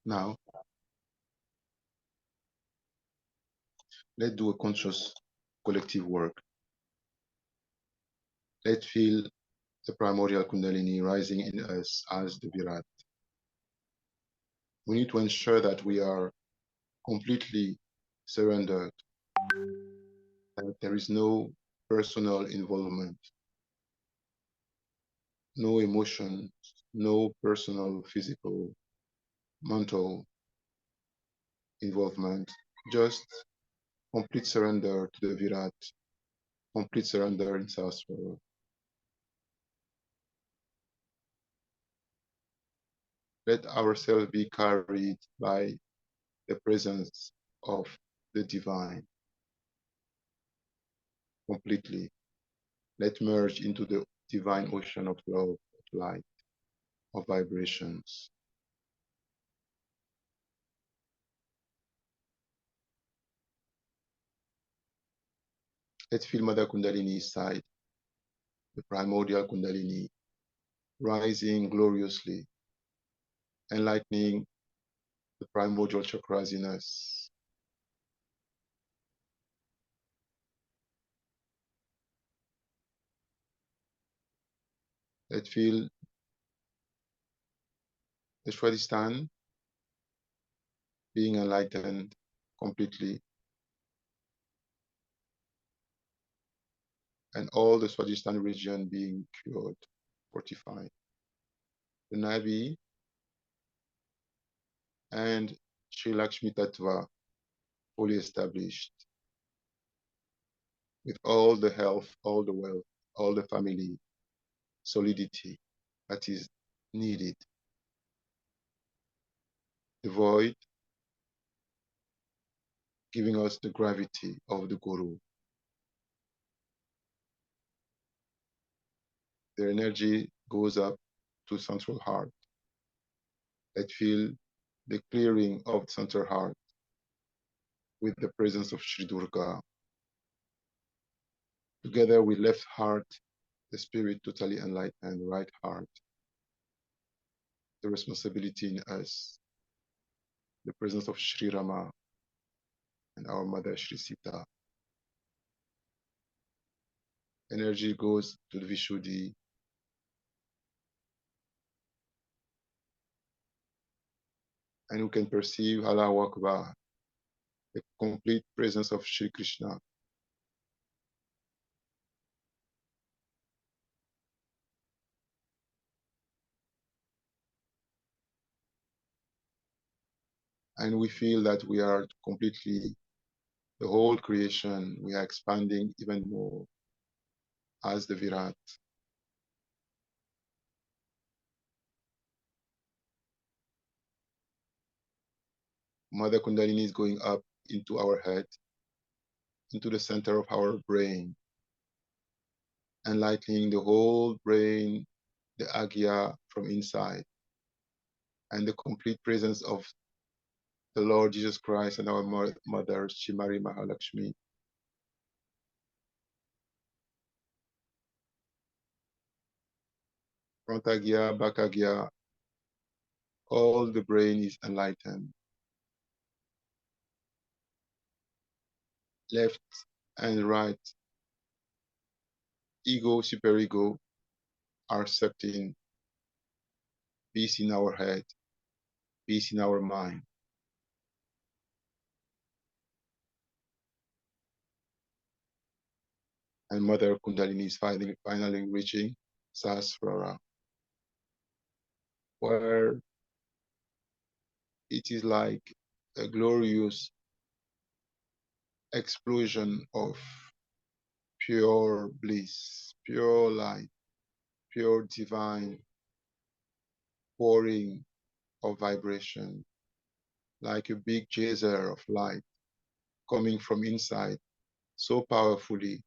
Speaker 2: Now, let's do a conscious collective work. Let's feel the primordial Kundalini rising in us as the Virat. We need to ensure that we are completely surrendered, that there is no personal involvement, no emotion, no personal, physical, mental involvement, just complete surrender to the Virat, complete surrender in Sahasrara. Let ourselves be carried by the presence of the divine completely. Let merge into the divine ocean of love, of light, of vibrations. Let's feel Mother Kundalini side, the primordial Kundalini, rising gloriously, enlightening the primordial chakras in us. Let's feel the Swadhisthana being enlightened completely, and all the Swadhisthana region being cured, fortified. The Navi and Shri Laxmi Tatwa fully established, with all the health, all the wealth, all the family solidity that is needed. The void giving us the gravity of the Guru. Their energy goes up to central heart. Let's feel the clearing of central heart with the presence of Shri Durga. Together with left heart, the spirit totally enlightened, right heart, the responsibility in us, the presence of Shri Rama and our mother Shri Sita. Energy goes to the Vishuddhi, and we can perceive Allahu Akbar, the complete presence of Shri Krishna. And we feel that we are completely, the whole creation, we are expanding even more as the Virat. Mother Kundalini is going up into our head, into the center of our brain, enlightening the whole brain, the Agya from inside, and the complete presence of the Lord Jesus Christ and our mother, Shimari Mahalaxmi. Front Agya, back Agya, all the brain is enlightened. Left and right, ego, superego are sucked in. Peace in our head, peace in our mind. And Mother Kundalini is finally reaching Sahasrara, where it is like a glorious explosion of pure bliss, pure light, pure divine pouring of vibration, like a big geyser of light coming from inside so powerfully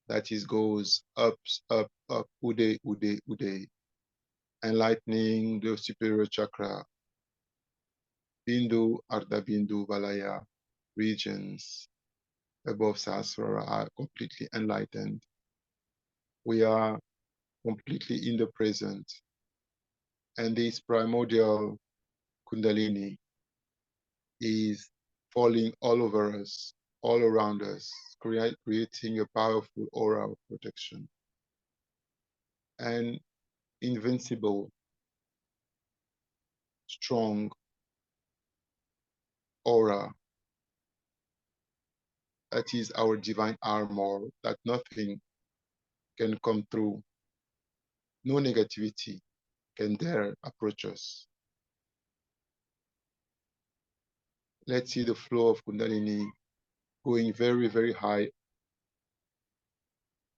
Speaker 2: that it goes up, up, up, ude, ude, ude, enlightening the superior chakra, Bindu, Ardha Bindu, Valaya regions above Sahasrara are completely enlightened. We are completely in the present. And this primordial Kundalini is falling all over us, all around us, creating a powerful aura of protection and invincible, strong aura that is our divine armor, that nothing can come through, no negativity can dare approach us. Let's see the flow of Kundalini going very, very high,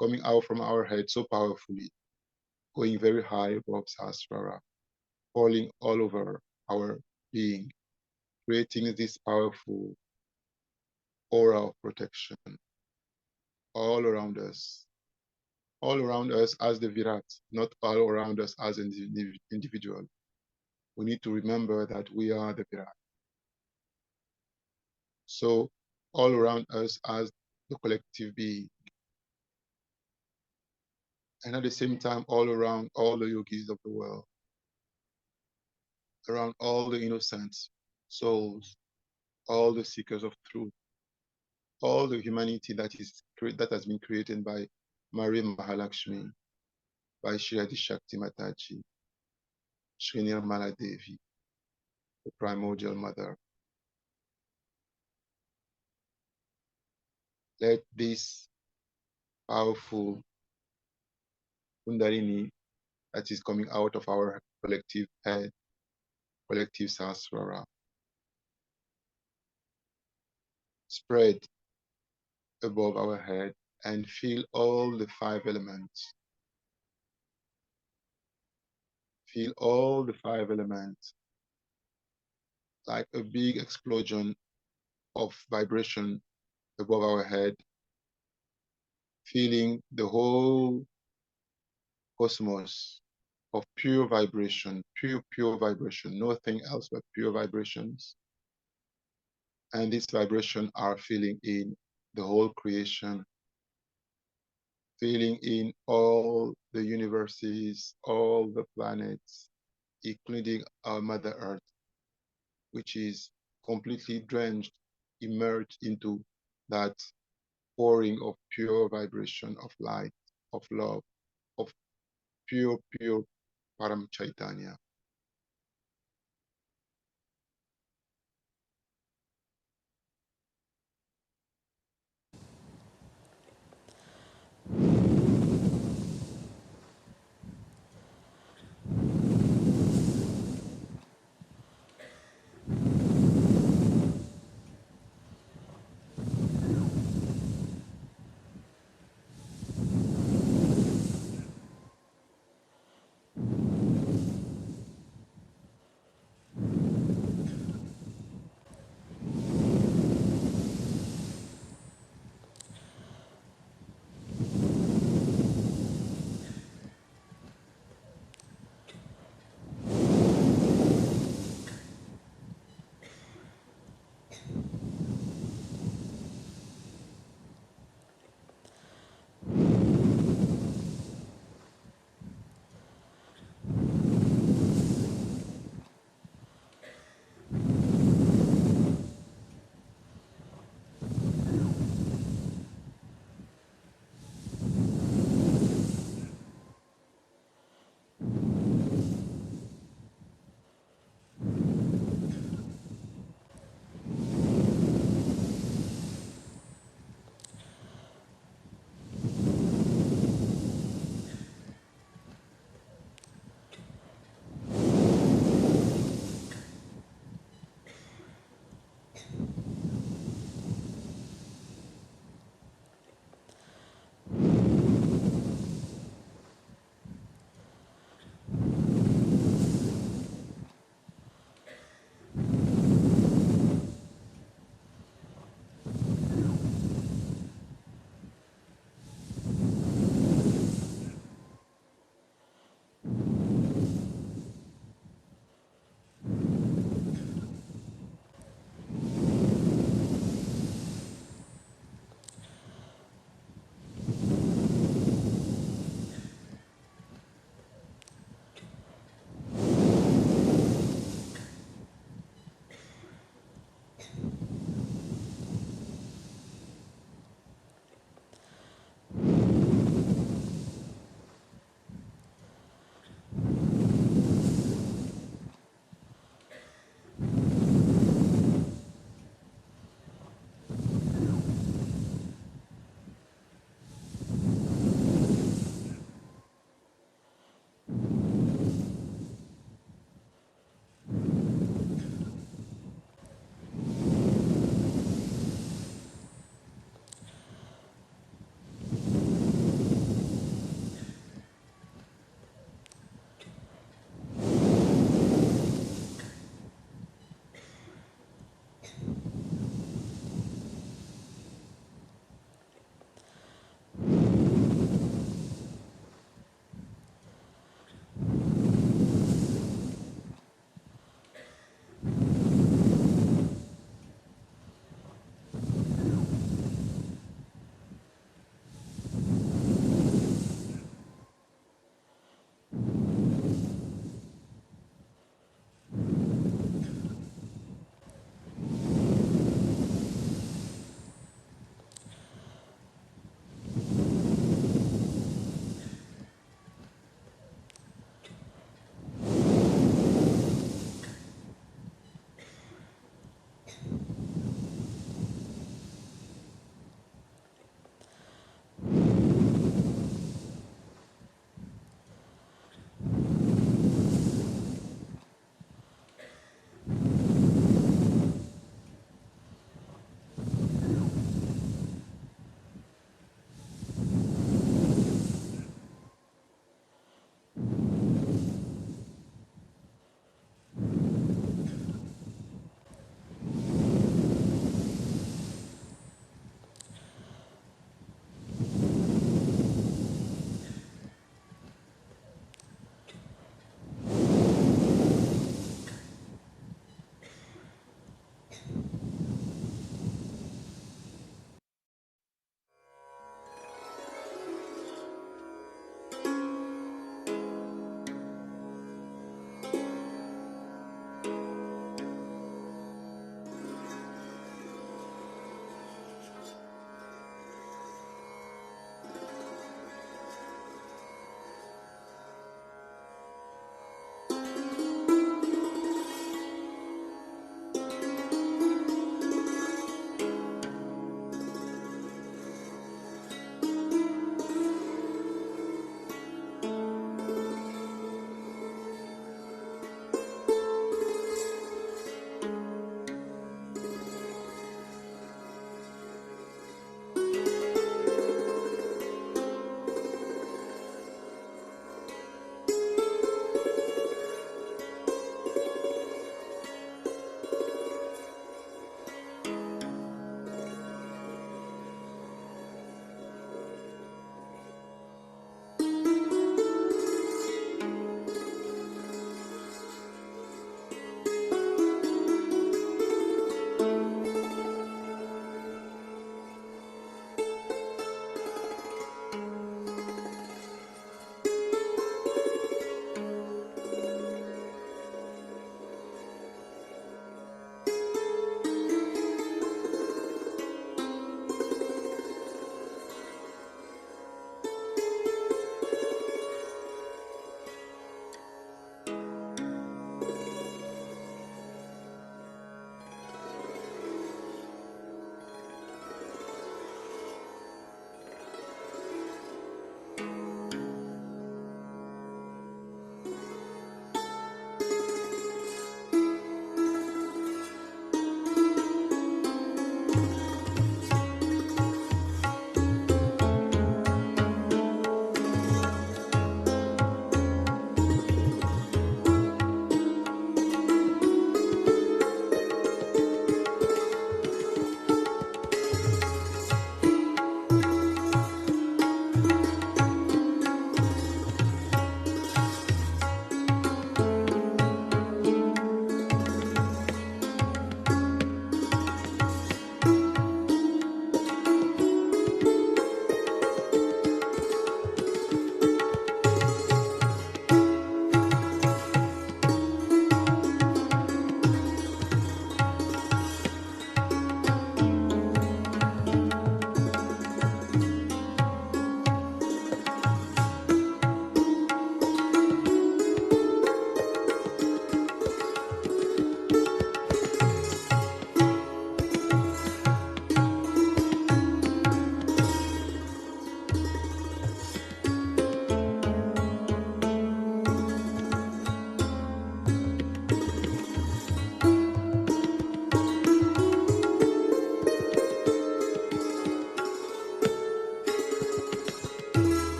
Speaker 2: coming out from our head so powerfully, going very high above Sahasrara, falling all over our being, creating this powerful aura of protection all around us as the Virat, not all around us as an individual. We need to remember that we are the Virat. So all around us as the collective being. And at the same time, all around all the yogis of the world, around all the innocent souls, all the seekers of truth, all the humanity that has been created by Maria Mahalaxmi, by Shri Shakti Mataji, Shri Nirmala Devi, the primordial mother. Let this powerful Kundalini that is coming out of our collective head, collective Sahasrara, spread above our head and feel all the 5 elements. Feel all the 5 elements like a big explosion of vibration above our head, feeling the whole cosmos of pure vibration, pure vibration, nothing else but pure vibrations. And these vibrations are filling in the whole creation, filling in all the universes, all the planets, including our Mother Earth, which is completely drenched, immersed into that pouring of pure vibration, of light, of love, of pure Param Chaitanya.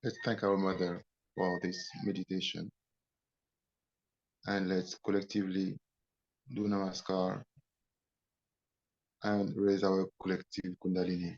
Speaker 2: Let's thank our mother for this meditation, and let's collectively do namaskar and raise our collective kundalini.